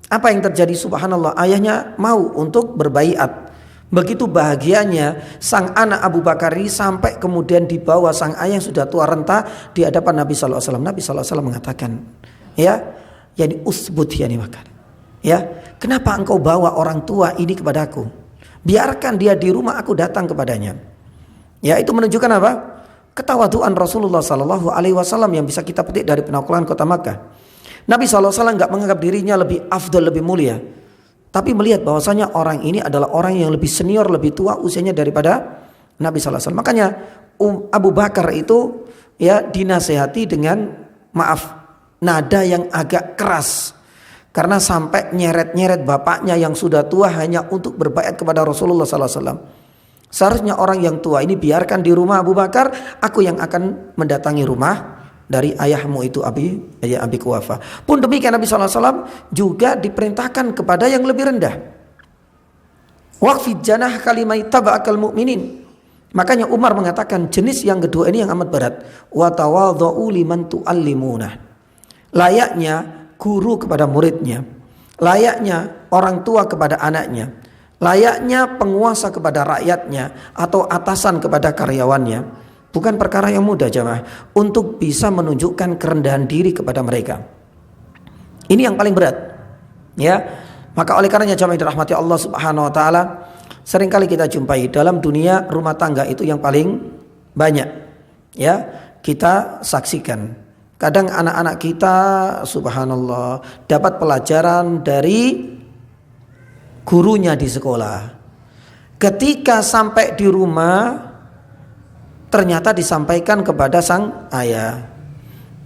Apa yang terjadi? Subhanallah, ayahnya mau untuk berbaiat. Begitu bahagianya sang anak Abu Bakar ini, sampai kemudian dibawa sang ayah yang sudah tua renta di hadapan Nabi SAW. Nabi SAW mengatakan, usbut makan. Kenapa engkau bawa orang tua ini kepadaku? Biarkan dia di rumah, aku datang kepadanya. Itu menunjukkan apa? Ketawaduan Rasulullah SAW yang bisa kita petik dari penaklukan kota Makkah. Nabi SAW nggak menganggap dirinya lebih afdal, lebih mulia, tapi melihat bahwasanya orang ini adalah orang yang lebih senior, lebih tua usianya daripada Nabi SAW. Makanya Abu Bakar itu dinasehati dengan nada yang agak keras, karena sampai nyeret-nyeret bapaknya yang sudah tua hanya untuk berbaiat kepada Rasulullah SAW. Seharusnya orang yang tua ini biarkan di rumah Abu Bakar, aku yang akan mendatangi rumah dari ayahmu itu Abi Quhafa. Pun demikian Nabi SAW juga diperintahkan kepada yang lebih rendah. Waqfid janah kalimai taba'akal mu'minin. Makanya Umar mengatakan jenis yang kedua ini yang amat berat. Wa tawadhu liman tuallimuna. Layaknya guru kepada muridnya, layaknya orang tua kepada anaknya, layaknya penguasa kepada rakyatnya, atau atasan kepada karyawannya. Bukan perkara yang mudah jemaah untuk bisa menunjukkan kerendahan diri kepada mereka. Ini yang paling berat. Maka oleh karenanya jemaah yang dirahmati Allah Subhanahu wa taala, seringkali kita jumpai dalam dunia rumah tangga itu yang paling banyak kita saksikan. Kadang anak-anak kita subhanallah dapat pelajaran dari gurunya di sekolah. Ketika sampai di rumah ternyata disampaikan kepada sang ayah.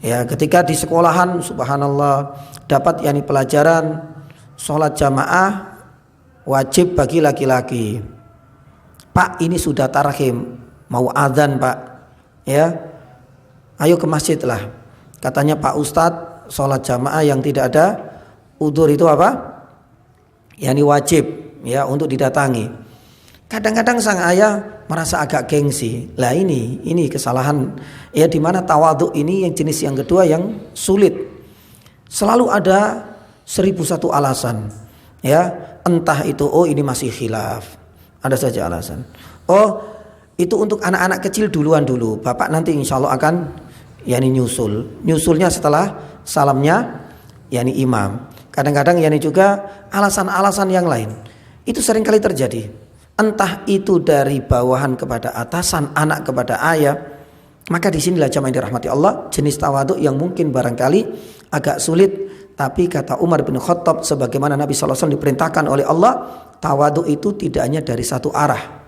Ya, ketika di sekolahan subhanallah dapat pelajaran sholat jamaah wajib bagi laki-laki. Pak, ini sudah tarhim, mau adzan Pak. Ya. Ayo ke masjid lah. Katanya Pak Ustadz, sholat jamaah yang tidak ada udzur itu apa? Wajib ya untuk didatangi. Kadang-kadang sang ayah merasa agak gengsi. Lah ini kesalahan ya, di mana tawadhu ini yang jenis yang kedua yang sulit. Selalu ada 1001 alasan. Ya, entah itu ini masih khilaf. Ada saja alasan. Itu untuk anak-anak kecil duluan dulu. Bapak nanti insya Allah akan nyusul. Nyusulnya setelah salamnya imam. Kadang-kadang juga alasan-alasan yang lain. Itu seringkali terjadi. Entah itu dari bawahan kepada atasan, anak kepada ayah. Maka disinilah jamaah yang dirahmati Allah, jenis tawadhu yang mungkin barangkali agak sulit. Tapi kata Umar bin Khattab, sebagaimana Nabi SAW diperintahkan oleh Allah, tawadhu itu tidak hanya dari satu arah,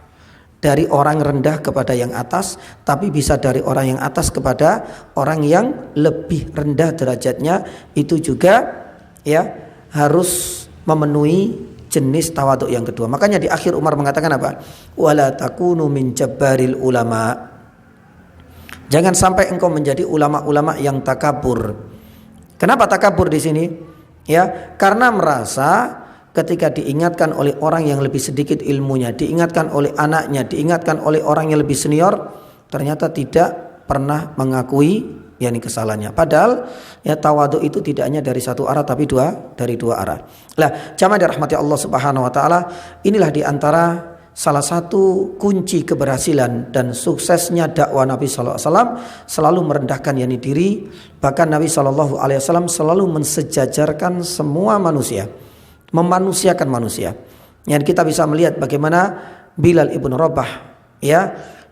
dari orang rendah kepada yang atas, tapi bisa dari orang yang atas kepada orang yang lebih rendah derajatnya. Itu juga ya harus memenuhi jenis tawadhu yang kedua. Makanya di akhir Umar mengatakan apa? Wala takunu min jabbaril ulama. Jangan sampai engkau menjadi ulama-ulama yang takabur. Kenapa takabur di sini? Ya, karena merasa ketika diingatkan oleh orang yang lebih sedikit ilmunya, diingatkan oleh anaknya, diingatkan oleh orang yang lebih senior, ternyata tidak pernah mengakui kesalahannya. Padahal tawadhu itu tidak hanya dari satu arah tapi dari dua arah. Lah, jamaah dirahmati Allah Subhanahu wa taala, inilah di antara salah satu kunci keberhasilan dan suksesnya dakwah Nabi sallallahu alaihi wasallam, selalu merendahkan diri. Bahkan Nabi sallallahu alaihi wasallam selalu mensejajarkan semua manusia, memanusiakan manusia. Yang kita bisa melihat bagaimana Bilal ibn Rabah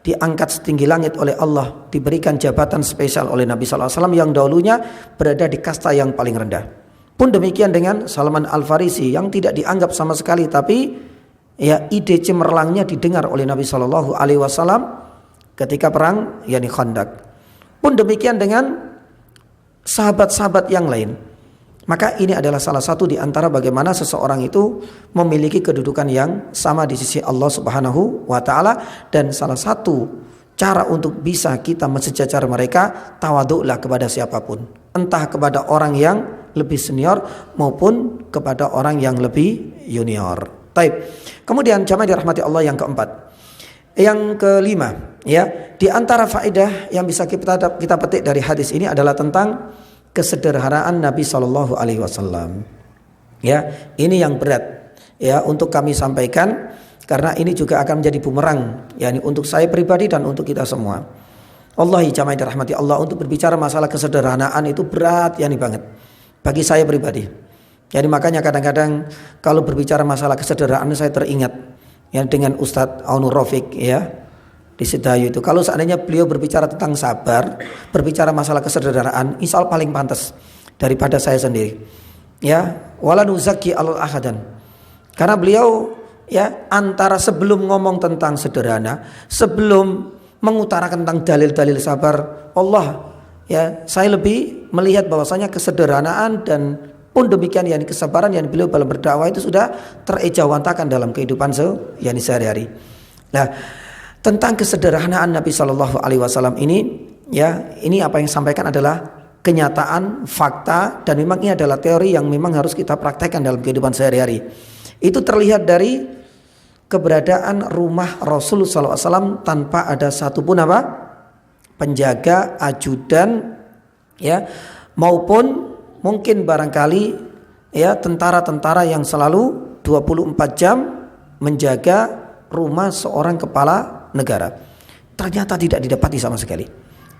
diangkat setinggi langit oleh Allah, diberikan jabatan spesial oleh Nabi sallallahu alaihi wasallam yang dahulunya berada di kasta yang paling rendah. Pun demikian dengan Salman Al-Farisi yang tidak dianggap sama sekali, tapi ide cemerlangnya didengar oleh Nabi sallallahu alaihi wasallam ketika perang Khandaq. Pun demikian dengan sahabat-sahabat yang lain. Maka ini adalah salah satu di antara bagaimana seseorang itu memiliki kedudukan yang sama di sisi Allah Subhanahu wa taala, dan salah satu cara untuk bisa kita mensejajar mereka, tawadhu'lah kepada siapapun, entah kepada orang yang lebih senior maupun kepada orang yang lebih junior. Taib. Kemudian jamaah dirahmati Allah yang keempat. Yang kelima, di antara faedah yang bisa kita petik dari hadis ini adalah tentang kesederhanaan Nabi Shallallahu Alaihi Wasallam. Ini yang berat untuk kami sampaikan, karena ini juga akan menjadi bumerang untuk saya pribadi dan untuk kita semua. Wallahi jamaah dirahmati Allah, untuk berbicara masalah kesederhanaan itu berat banget bagi saya pribadi. Jadi makanya kadang-kadang kalau berbicara masalah kesederhanaan saya teringat dengan Ustadz Aunur Rafiq di Sedayu itu. Kalau seandainya beliau berbicara tentang sabar, berbicara masalah kesederhanaan, insya Allah paling pantas daripada saya sendiri. Wala nuzaki alal ahadan. Karena beliau antara sebelum ngomong tentang sederhana, sebelum mengutarakan tentang dalil-dalil sabar, Allah saya lebih melihat bahwasanya kesederhanaan dan pun demikian kesabaran yang beliau dalam berdakwah itu sudah terejawantakan dalam kehidupan sehari-hari. Nah, tentang kesederhanaan Nabi Shallallahu Alaihi Wasallam ini apa yang disampaikan adalah kenyataan, fakta, dan memang ini adalah teori yang memang harus kita praktekkan dalam kehidupan sehari-hari. Itu terlihat dari keberadaan rumah Rasul Sallallahu Alaihi Wasallam tanpa ada satupun penjaga, ajudan, maupun mungkin barangkali tentara-tentara yang selalu 24 jam menjaga rumah seorang kepala negara. Ternyata tidak didapati sama sekali.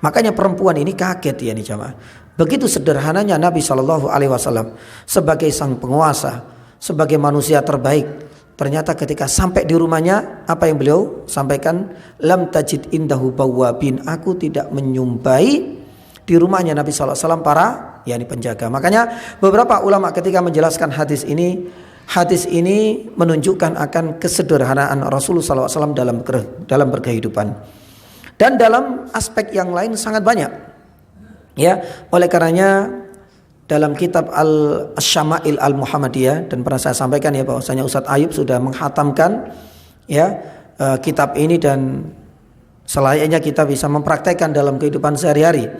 Makanya perempuan ini kaget jamaah. Begitu sederhananya Nabi Shallallahu Alaihi Wasallam sebagai sang penguasa, sebagai manusia terbaik. Ternyata ketika sampai di rumahnya, apa yang beliau sampaikan? Lam tajid indahu bawwabin. Aku tidak menyumpai di rumahnya Nabi Shallallahu Alaihi Wasallam para penjaga. Makanya beberapa ulama ketika menjelaskan hadis ini menunjukkan akan kesederhanaan Rasulullah SAW dalam berkehidupan. Dan dalam aspek yang lain sangat banyak. Ya, oleh karenanya dalam kitab Al-Syama'il Al-Muhammadiyah, dan pernah saya sampaikan ya bahwasanya Ustadz Ayub sudah menghatamkan ya kitab ini, dan selayaknya kita bisa mempraktekkan dalam kehidupan sehari-hari.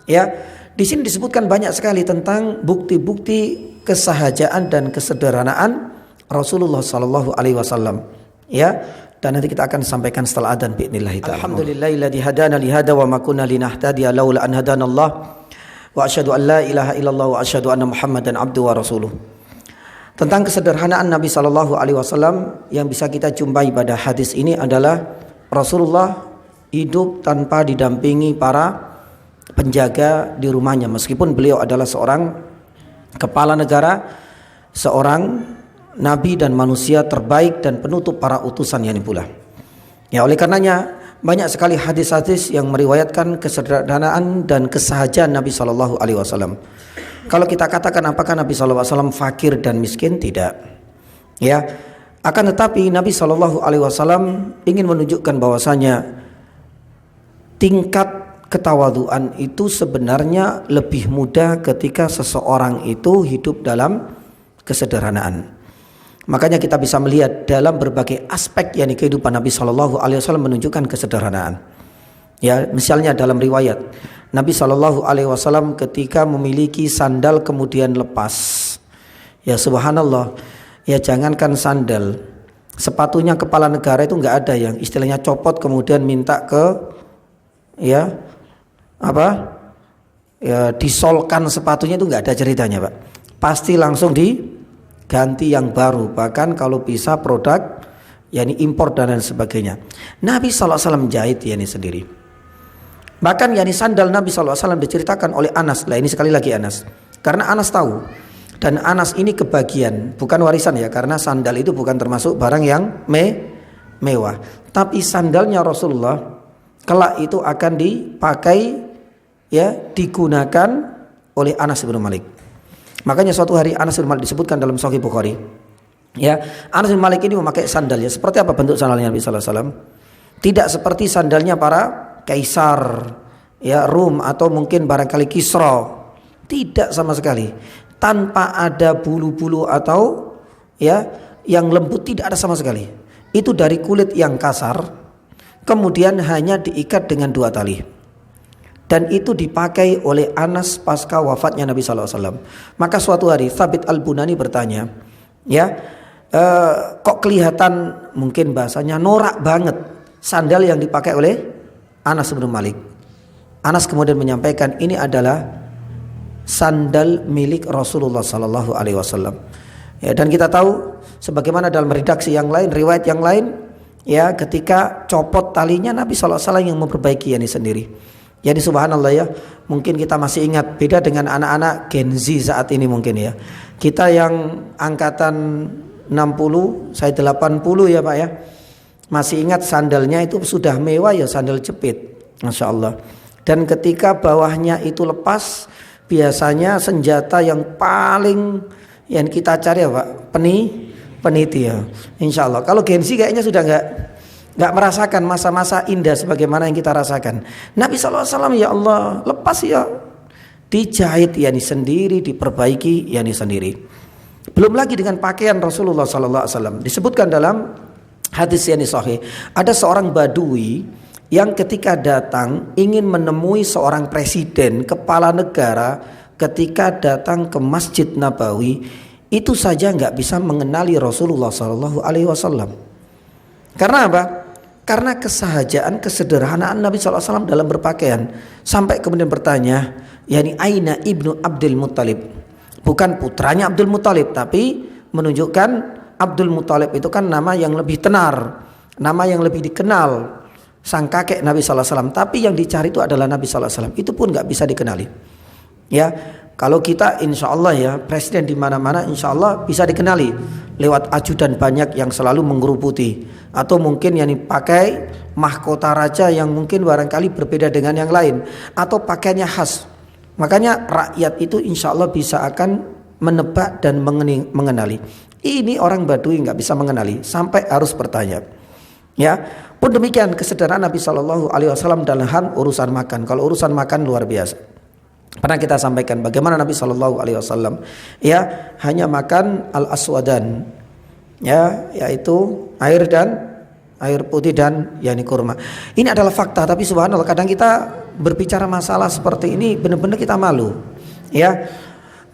Ya, di sini disebutkan banyak sekali tentang bukti-bukti kesahajaan dan kesederhanaan Rasulullah Sallallahu Alaihi Wasallam. Ya, dan nanti kita akan sampaikan setelah adzan biidznillah ta'ala. Alhamdulillahilladzi hadana li hada wa ma kunna linahtadiya laula an hadanallah wa asyhadu an la ilaha illallah wa asyhadu anna Muhammadan abduhu wa rasuluh. Tentang kesederhanaan Nabi Sallallahu Alaihi Wasallam yang bisa kita jumpai pada hadis ini adalah Rasulullah hidup tanpa didampingi para penjaga di rumahnya, meskipun beliau adalah seorang kepala negara, seorang nabi dan manusia terbaik dan penutup para utusan yani pula. Ya, oleh karenanya banyak sekali hadis-hadis yang meriwayatkan kesederhanaan dan kesahajaan Nabi Shallallahu Alaihi Wasallam. Kalau kita katakan apakah Nabi Shallallahu Alaihi Wasallam fakir dan miskin, tidak. Ya, akan tetapi Nabi Shallallahu Alaihi Wasallam ingin menunjukkan bahwasanya tingkat ketawaduan itu sebenarnya lebih mudah ketika seseorang itu hidup dalam kesederhanaan. Makanya kita bisa melihat dalam berbagai aspek yakni kehidupan Nabi Shallallahu Alaihi Wasallam menunjukkan kesederhanaan. Ya, misalnya dalam riwayat Nabi Shallallahu Alaihi Wasallam ketika memiliki sandal kemudian lepas. Ya subhanallah. Ya jangankan sandal, sepatunya kepala negara itu nggak ada yang istilahnya copot kemudian minta ke disolkan sepatunya, itu nggak ada ceritanya Pak. Pasti langsung diganti yang baru, bahkan kalau bisa produk yakni impor dan lain sebagainya. Nabi SAW jahit yakni sendiri. Bahkan yakni sandal Nabi SAW diceritakan oleh Anas. Lah ini sekali lagi Anas, karena Anas tahu, dan Anas ini kebagian, bukan warisan ya, karena sandal itu bukan termasuk barang yang mewah. Tapi sandalnya Rasulullah kelak itu akan dipakai ya, digunakan oleh Anas bin Malik. Makanya suatu hari Anas bin Malik disebutkan dalam Sahih Bukhari. Ya, Anas bin Malik ini memakai sandal ya. Seperti apa bentuk sandalnya Nabi sallallahu alaihi wasallam? Tidak seperti sandalnya para kaisar ya Rum atau mungkin barangkali Kisra. Tidak sama sekali. Tanpa ada bulu-bulu atau ya yang lembut, tidak ada sama sekali. Itu dari kulit yang kasar, kemudian hanya diikat dengan 2 tali. Dan itu dipakai oleh Anas pasca wafatnya Nabi sallallahu alaihi wasallam. Maka suatu hari Thabit Al-Bunani bertanya, ya, kok kelihatan mungkin bahasanya norak banget sandal yang dipakai oleh Anas bin Malik. Anas kemudian menyampaikan, ini adalah sandal milik Rasulullah sallallahu alaihi wasallam. Ya, dan kita tahu sebagaimana dalam redaksi yang lain, riwayat yang lain, ya, ketika copot talinya Nabi sallallahu alaihi wasallam yang memperbaiki ini sendiri. Jadi subhanallah ya, mungkin kita masih ingat, beda dengan anak-anak Gen Z saat ini mungkin ya. Kita yang angkatan 60, saya 80 ya Pak ya, masih ingat sandalnya itu sudah mewah ya, sandal jepit, Masya Allah. Dan ketika bawahnya itu lepas, biasanya senjata yang paling yang kita cari ya Pak, peniti ya, Insya Allah. Kalau Gen Z kayaknya sudah nggak merasakan masa-masa indah sebagaimana yang kita rasakan. Nabi SAW ya Allah lepas ya, dijahit yani sendiri, diperbaiki yani sendiri. Belum lagi dengan pakaian Rasulullah SAW. Disebutkan dalam hadis yani sahih, ada seorang badui yang ketika datang ingin menemui seorang presiden, kepala negara, ketika datang ke Masjid Nabawi, itu saja nggak bisa mengenali Rasulullah SAW. Karena apa? Karena kesahajaan, kesederhanaan Nabi SAW dalam berpakaian. Sampai kemudian bertanya, yakni Aina ibnu Abdul Muttalib. Bukan putranya Abdul Muttalib, tapi menunjukkan Abdul Muttalib itu kan nama yang lebih tenar, nama yang lebih dikenal, sang kakek Nabi SAW. Tapi yang dicari itu adalah Nabi SAW. Itu pun gak bisa dikenali. Ya, kalau kita insya Allah ya, presiden di mana-mana insya Allah bisa dikenali lewat ajudan banyak yang selalu menggeruputi, atau mungkin yang dipakai mahkota raja yang mungkin barangkali berbeda dengan yang lain, atau pakaiannya khas. Makanya rakyat itu insya Allah bisa akan menebak dan mengenali. Ini orang Badui nggak bisa mengenali, sampai harus bertanya. Ya, pun demikian kesederhanaan Nabi Shallallahu Alaihi Wasallam dalam hal urusan makan. Kalau urusan makan luar biasa. Pernah kita sampaikan bagaimana Nabi Shallallahu Alaihi Wasallam ya hanya makan al aswadan, ya yaitu air putih dan yakni kurma. Ini adalah fakta, tapi subhanallah kadang kita berbicara masalah seperti ini benar-benar kita malu. Ya,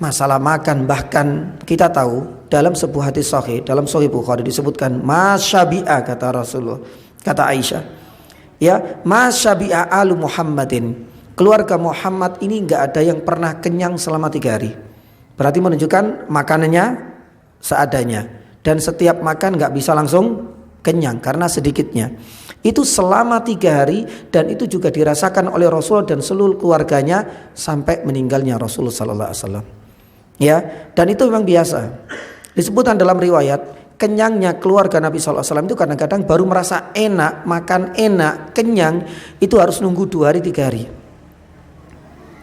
masalah makan, bahkan kita tahu dalam sebuah hadis sahih dalam Sahih Bukhari disebutkan masyabi'a, kata Rasulullah, kata Aisyah, ya masyabi'a alu Muhammadin, keluarga Muhammad ini enggak ada yang pernah kenyang selama 3 hari. Berarti menunjukkan makanannya seadanya, dan setiap makan enggak bisa langsung kenyang karena sedikitnya. Itu selama 3 hari, dan itu juga dirasakan oleh Rasul dan seluruh keluarganya sampai meninggalnya Rasulullah sallallahu alaihi wasallam. Ya, dan itu memang biasa. Disebutkan dalam riwayat, kenyangnya keluarga Nabi sallallahu alaihi wasallam itu kadang-kadang baru merasa enak, makan enak, kenyang itu harus nunggu 2 hari 3 hari.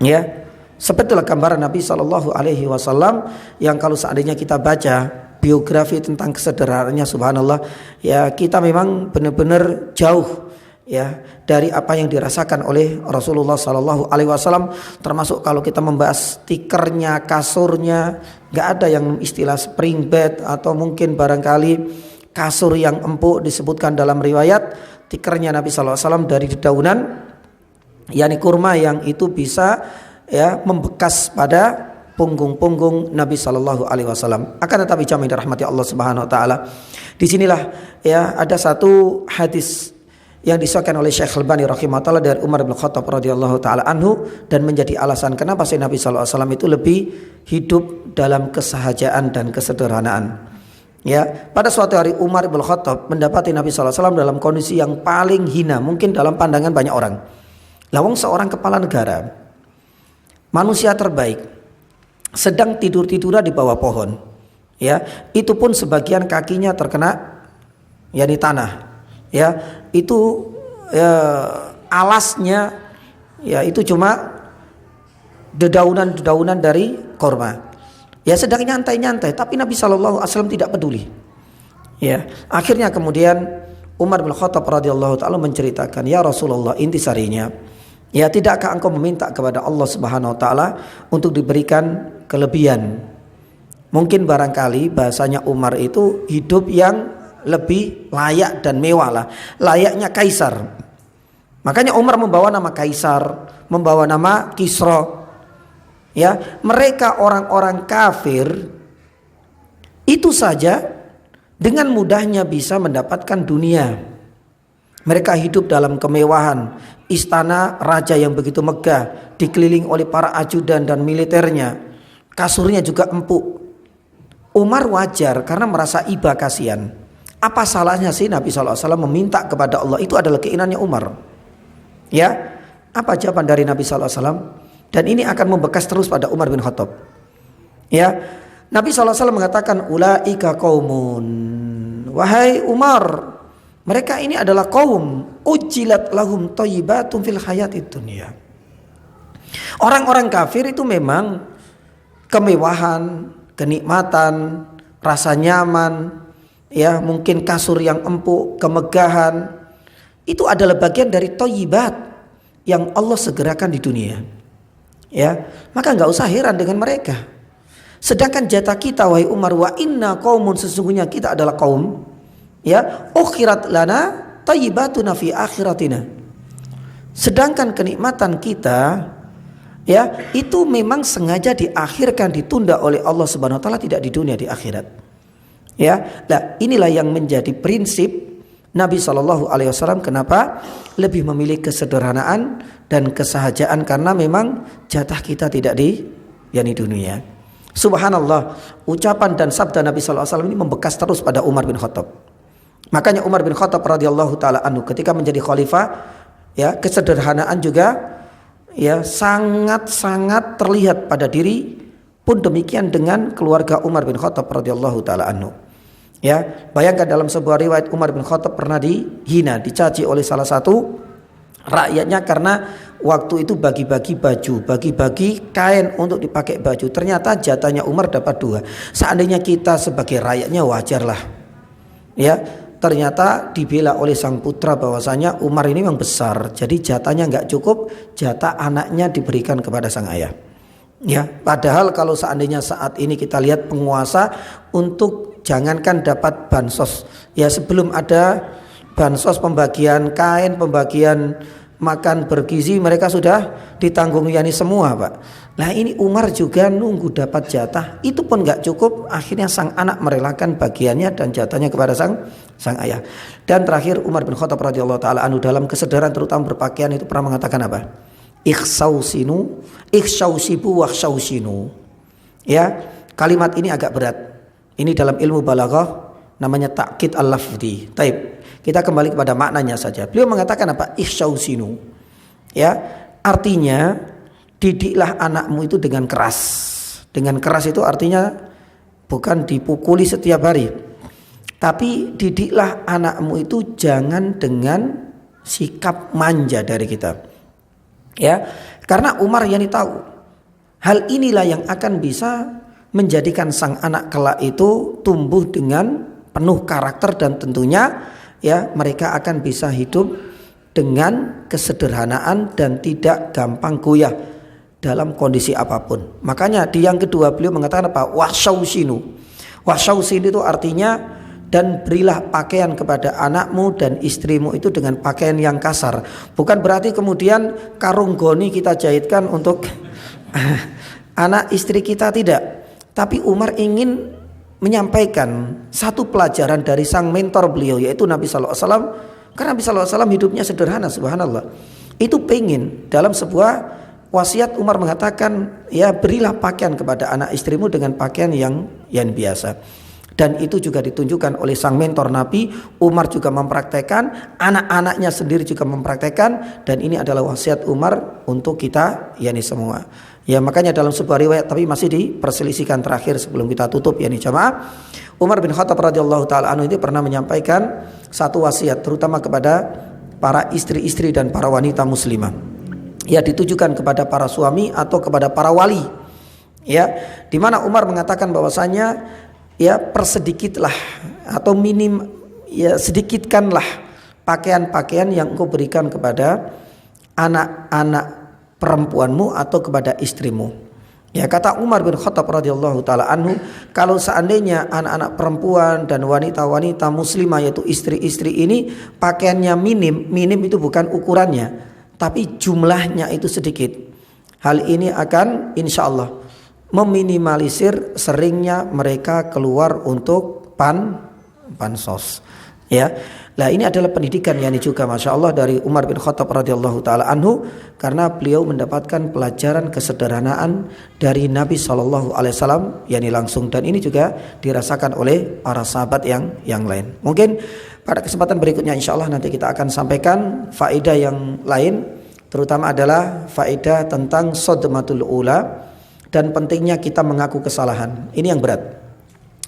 Ya, sepertilah gambaran Nabi Shallallahu Alaihi Wasallam yang kalau seandainya kita baca biografi tentang kesederhanaannya, subhanallah, ya kita memang benar-benar jauh ya dari apa yang dirasakan oleh Rasulullah Shallallahu Alaihi Wasallam. Termasuk kalau kita membahas tikernya, kasurnya, nggak ada yang istilah spring bed atau mungkin barangkali kasur yang empuk. Disebutkan dalam riwayat tikernya Nabi Shallallahu Alaihi Wasallam dari dedaunan, yakni kurma yang itu bisa ya membekas pada punggung-punggung Nabi Shallallahu Alaihi Wasallam. Akan tetapi jamaah dirahmati Allah Subhanahu Wa Taala, disinilah ya ada satu hadis yang disahkan oleh Syekh Al-Albani rahimahullah dari Umar bin Khattab radhiyallahu taala anhu, dan menjadi alasan kenapa si Nabi Shallallahu Alaihi Wasallam itu lebih hidup dalam kesahajaan dan kesederhanaan. Ya, pada suatu hari Umar bin Khattab mendapati Nabi Shallallahu Alaihi Wasallam dalam kondisi yang paling hina mungkin dalam pandangan banyak orang. Lawang seorang kepala negara, manusia terbaik, sedang tidur-tiduran di bawah pohon. Ya, itu pun sebagian kakinya terkena yakni tanah. Ya, itu alasnya ya itu cuma dedaunan-dedaunan dari korma. Ya, sedang nyantai-nyantai, tapi Nabi Shallallahu Alaihi Wasallam tidak peduli. Ya, akhirnya kemudian Umar bin Khattab radhiyallahu taala menceritakan, ya Rasulullah, intisarinya, ya tidakkah engkau meminta kepada Allah Subhanahu Wa Taala untuk diberikan kelebihan? Mungkin barangkali bahasanya Umar itu hidup yang lebih layak dan mewah lah, layaknya kaisar. Makanya Umar membawa nama kaisar, membawa nama Kisra. Ya, mereka orang-orang kafir itu saja dengan mudahnya bisa mendapatkan dunia. Mereka hidup dalam kemewahan, istana raja yang begitu megah, dikeliling oleh para ajudan dan militernya. Kasurnya juga empuk. Umar wajar karena merasa iba kasihan. Apa salahnya sih Nabi SAW meminta kepada Allah? Itu adalah keinginannya Umar. Ya, apa jawaban dari Nabi SAW? Dan ini akan membekas terus pada Umar bin Khattab. Ya, Nabi SAW mengatakan, ulaika qaumun, wahai Umar, mereka ini adalah kaum ujilat lahum thayyibatun fil hayatid dunya. Orang-orang kafir itu memang kemewahan, kenikmatan, rasa nyaman, ya mungkin kasur yang empuk, kemegahan, itu adalah bagian dari thayyibat yang Allah segerakan di dunia. Ya, maka nggak usah heran dengan mereka. Sedangkan jatah kita, wahai Umar, wa inna qaumun, sesungguhnya kita adalah kaum, ya ukhirat lana thayyibatuna fi akhiratina. Sedangkan kenikmatan kita, ya itu memang sengaja diakhirkan, ditunda oleh Allah Subhanahu Wa Taala, tidak di dunia, di akhirat. Ya, nah inilah yang menjadi prinsip Nabi Shallallahu Alaihi Wasallam. Kenapa lebih memilih kesederhanaan dan kesahajaan? Karena memang jatah kita tidak di dunia. Subhanallah, ucapan dan sabda Nabi Shallallahu Alaihi Wasallam ini membekas terus pada Umar bin Khattab. Makanya Umar bin Khattab radhiyallahu taala anhu ketika menjadi khalifah, ya kesederhanaan juga ya sangat-sangat terlihat pada diri. Pun demikian dengan keluarga Umar bin Khattab radhiyallahu taala anhu. Ya, bayangkan dalam sebuah riwayat Umar bin Khattab pernah dihina, dicaci oleh salah satu rakyatnya karena waktu itu bagi-bagi baju, bagi-bagi kain untuk dipakai baju. Ternyata jatahnya Umar dapat 2. Seandainya kita sebagai rakyatnya wajarlah. Ya, ternyata dibela oleh sang putra bahwasanya Umar ini memang besar, jadi jatahnya nggak cukup, jatah anaknya diberikan kepada sang ayah. Ya, padahal kalau seandainya saat ini kita lihat penguasa untuk jangankan dapat bansos, ya sebelum ada bansos pembagian kain, pembagian makan bergizi mereka sudah ditanggung yani semua, Pak. Nah ini Umar juga nunggu dapat jatah, itu pun nggak cukup, akhirnya sang anak merelakan bagiannya dan jatahnya kepada sang ayah. Dan terakhir Umar bin Khattab radhiyallahu taala anhu dalam kesadaran terutama berpakaian itu pernah mengatakan apa? Ikhsausibu wakhsausinu. Ya, kalimat ini agak berat. Ini dalam ilmu balaghah namanya ta'kid al-lafzi. Taib. Kita kembali kepada maknanya saja. Beliau mengatakan apa? Ikhshausinu. Ya, artinya didiklah anakmu itu dengan keras. Dengan keras itu artinya bukan dipukuli setiap hari. Tapi didiklah anakmu itu jangan dengan sikap manja dari kita. Ya, karena Umar yani tahu hal inilah yang akan bisa menjadikan sang anak kelak itu tumbuh dengan penuh karakter dan tentunya ya mereka akan bisa hidup dengan kesederhanaan dan tidak gampang goyah dalam kondisi apapun. Makanya di yang kedua beliau mengatakan apa? Wahsyausinu. Wahsyausinu itu artinya dan berilah pakaian kepada anakmu dan istrimu itu dengan pakaian yang kasar. Bukan berarti kemudian karung goni kita jahitkan untuk anak istri kita, tidak. Tapi Umar ingin menyampaikan satu pelajaran dari sang mentor beliau yaitu Nabi SAW. Karena Nabi SAW hidupnya sederhana, subhanallah. Itu pengen dalam sebuah wasiat Umar mengatakan ya berilah pakaian kepada anak istrimu dengan pakaian yang biasa. Dan itu juga ditunjukkan oleh sang mentor Nabi. Umar juga mempraktekkan, anak-anaknya sendiri juga mempraktekkan, dan ini adalah wasiat Umar untuk kita yani semua. Ya makanya dalam sebuah riwayat tapi masih diperselisihkan terakhir sebelum kita tutup yani jamaah, Umar bin Khattab radhiyallahu taala anhu ini pernah menyampaikan satu wasiat terutama kepada para istri-istri dan para wanita muslimah. Ya ditujukan kepada para suami atau kepada para wali. Ya, di mana Umar mengatakan bahwasanya ya persedikitlah atau minim ya sedikitkanlah pakaian-pakaian yang engkau berikan kepada anak-anak perempuanmu atau kepada istrimu. Ya kata Umar bin Khattab radhiyallahu taala anhu, kalau seandainya anak-anak perempuan dan wanita-wanita muslimah yaitu istri-istri ini pakaiannya minim itu bukan ukurannya, tapi jumlahnya itu sedikit. Hal ini akan insyaallah meminimalisir seringnya mereka keluar untuk pansos. Ya, nah ini adalah pendidikan yang juga masya Allah dari Umar bin Khattab radhiyallahu taala anhu karena beliau mendapatkan pelajaran kesederhanaan dari Nabi Shallallahu Alaihi Wasallam yakni langsung, dan ini juga dirasakan oleh para sahabat yang lain. Mungkin pada kesempatan berikutnya insya Allah nanti kita akan sampaikan faedah yang lain, terutama adalah faedah tentang sodmatul ula dan pentingnya kita mengaku kesalahan. Ini yang berat.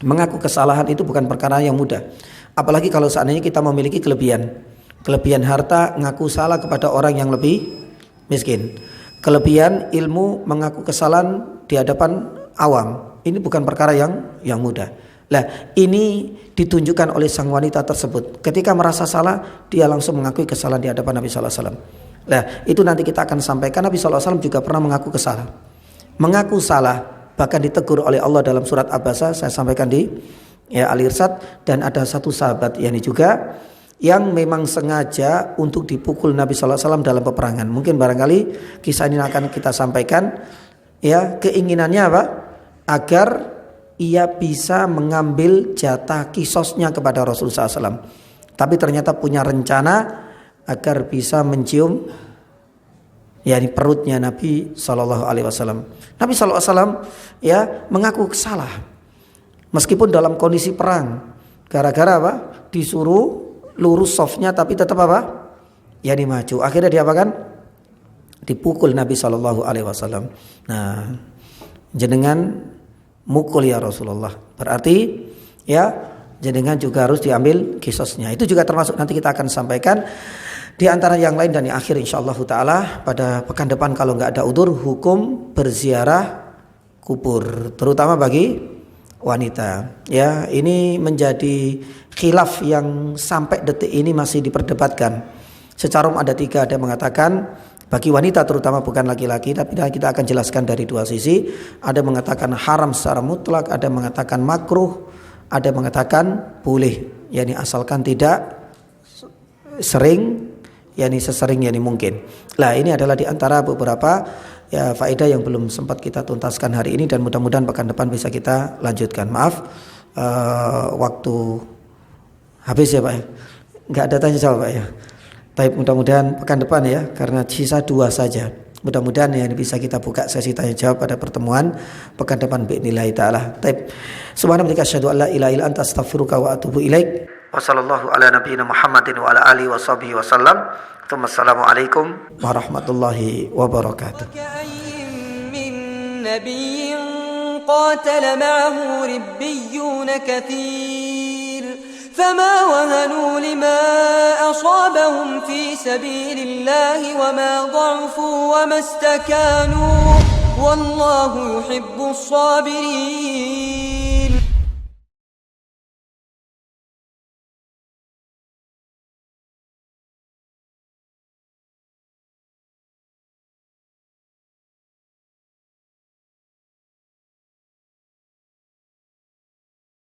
Mengaku kesalahan itu bukan perkara yang mudah. Apalagi kalau seandainya kita memiliki kelebihan harta, ngaku salah kepada orang yang lebih miskin. Kelebihan ilmu, mengaku kesalahan di hadapan awam. Ini bukan perkara yang mudah. Nah, ini ditunjukkan oleh sang wanita tersebut. Ketika merasa salah, dia langsung mengakui kesalahan di hadapan Nabi sallallahu alaihi wasallam. Nah, itu nanti kita akan sampaikan. Nabi sallallahu alaihi wasallam juga pernah mengaku kesalahan. Mengaku salah, bahkan ditegur oleh Allah dalam surat Abasa, saya sampaikan di Al-Irsyad, dan ada satu sahabat yakni juga yang memang sengaja untuk dipukul Nabi sallallahu alaihi wasallam dalam peperangan. Mungkin barangkali kisah ini akan kita sampaikan. Ya, keinginannya apa? Agar ia bisa mengambil jatah kisosnya kepada Rasulullah SAW. Tapi ternyata punya rencana agar bisa mencium yakni perutnya Nabi sallallahu alaihi wasallam. Nabi sallallahu alaihi wasallam ya mengaku salah. Meskipun dalam kondisi perang, gara-gara apa? Disuruh lurus softnya tapi tetap apa? Yani maju. Akhirnya dia apa kan? Dipukul Nabi Shallallahu Alaihi Wasallam. Nah, jenengan mukul ya Rasulullah. Berarti ya jenengan juga harus diambil kisosnya. Itu juga termasuk nanti kita akan sampaikan di antara yang lain, dan yang akhir insyaallah taala pada pekan depan kalau nggak ada udzur, hukum berziarah kubur, terutama bagi wanita. Ya, ini menjadi khilaf yang sampai detik ini masih diperdebatkan. Secara umum ada tiga, ada yang mengatakan Bagi wanita terutama, bukan laki-laki, tapi kita akan jelaskan dari dua sisi. Ada mengatakan haram secara mutlak, ada mengatakan makruh, ada mengatakan boleh, yakni asalkan tidak sering, yakni sesering yakni mungkin. Nah, ini adalah di antara beberapa ya faedah yang belum sempat kita tuntaskan hari ini, dan mudah-mudahan pekan depan bisa kita lanjutkan. Maaf, waktu habis ya Pak ya. Enggak ada tanya jawab Pak ya. Tapi mudah-mudahan pekan depan ya, karena sisa 2 saja. Mudah-mudahan ya bisa kita buka sesi tanya jawab pada pertemuan pekan depan biidznillah taala. Baik. Subhanaka asyhadu an la ilaha illa anta astaghfiruka wa atubu ilaik. Wa sallallahu ala nabiyyina Muhammadin wa ala alihi washabihi wasallam. Assalamualaikum warahmatullahi wabarakatuh. نبي قاتل معه ربيون كثير فما وهنوا لما أصابهم في سبيل الله وما ضعفوا وما استكانوا والله يحب الصابرين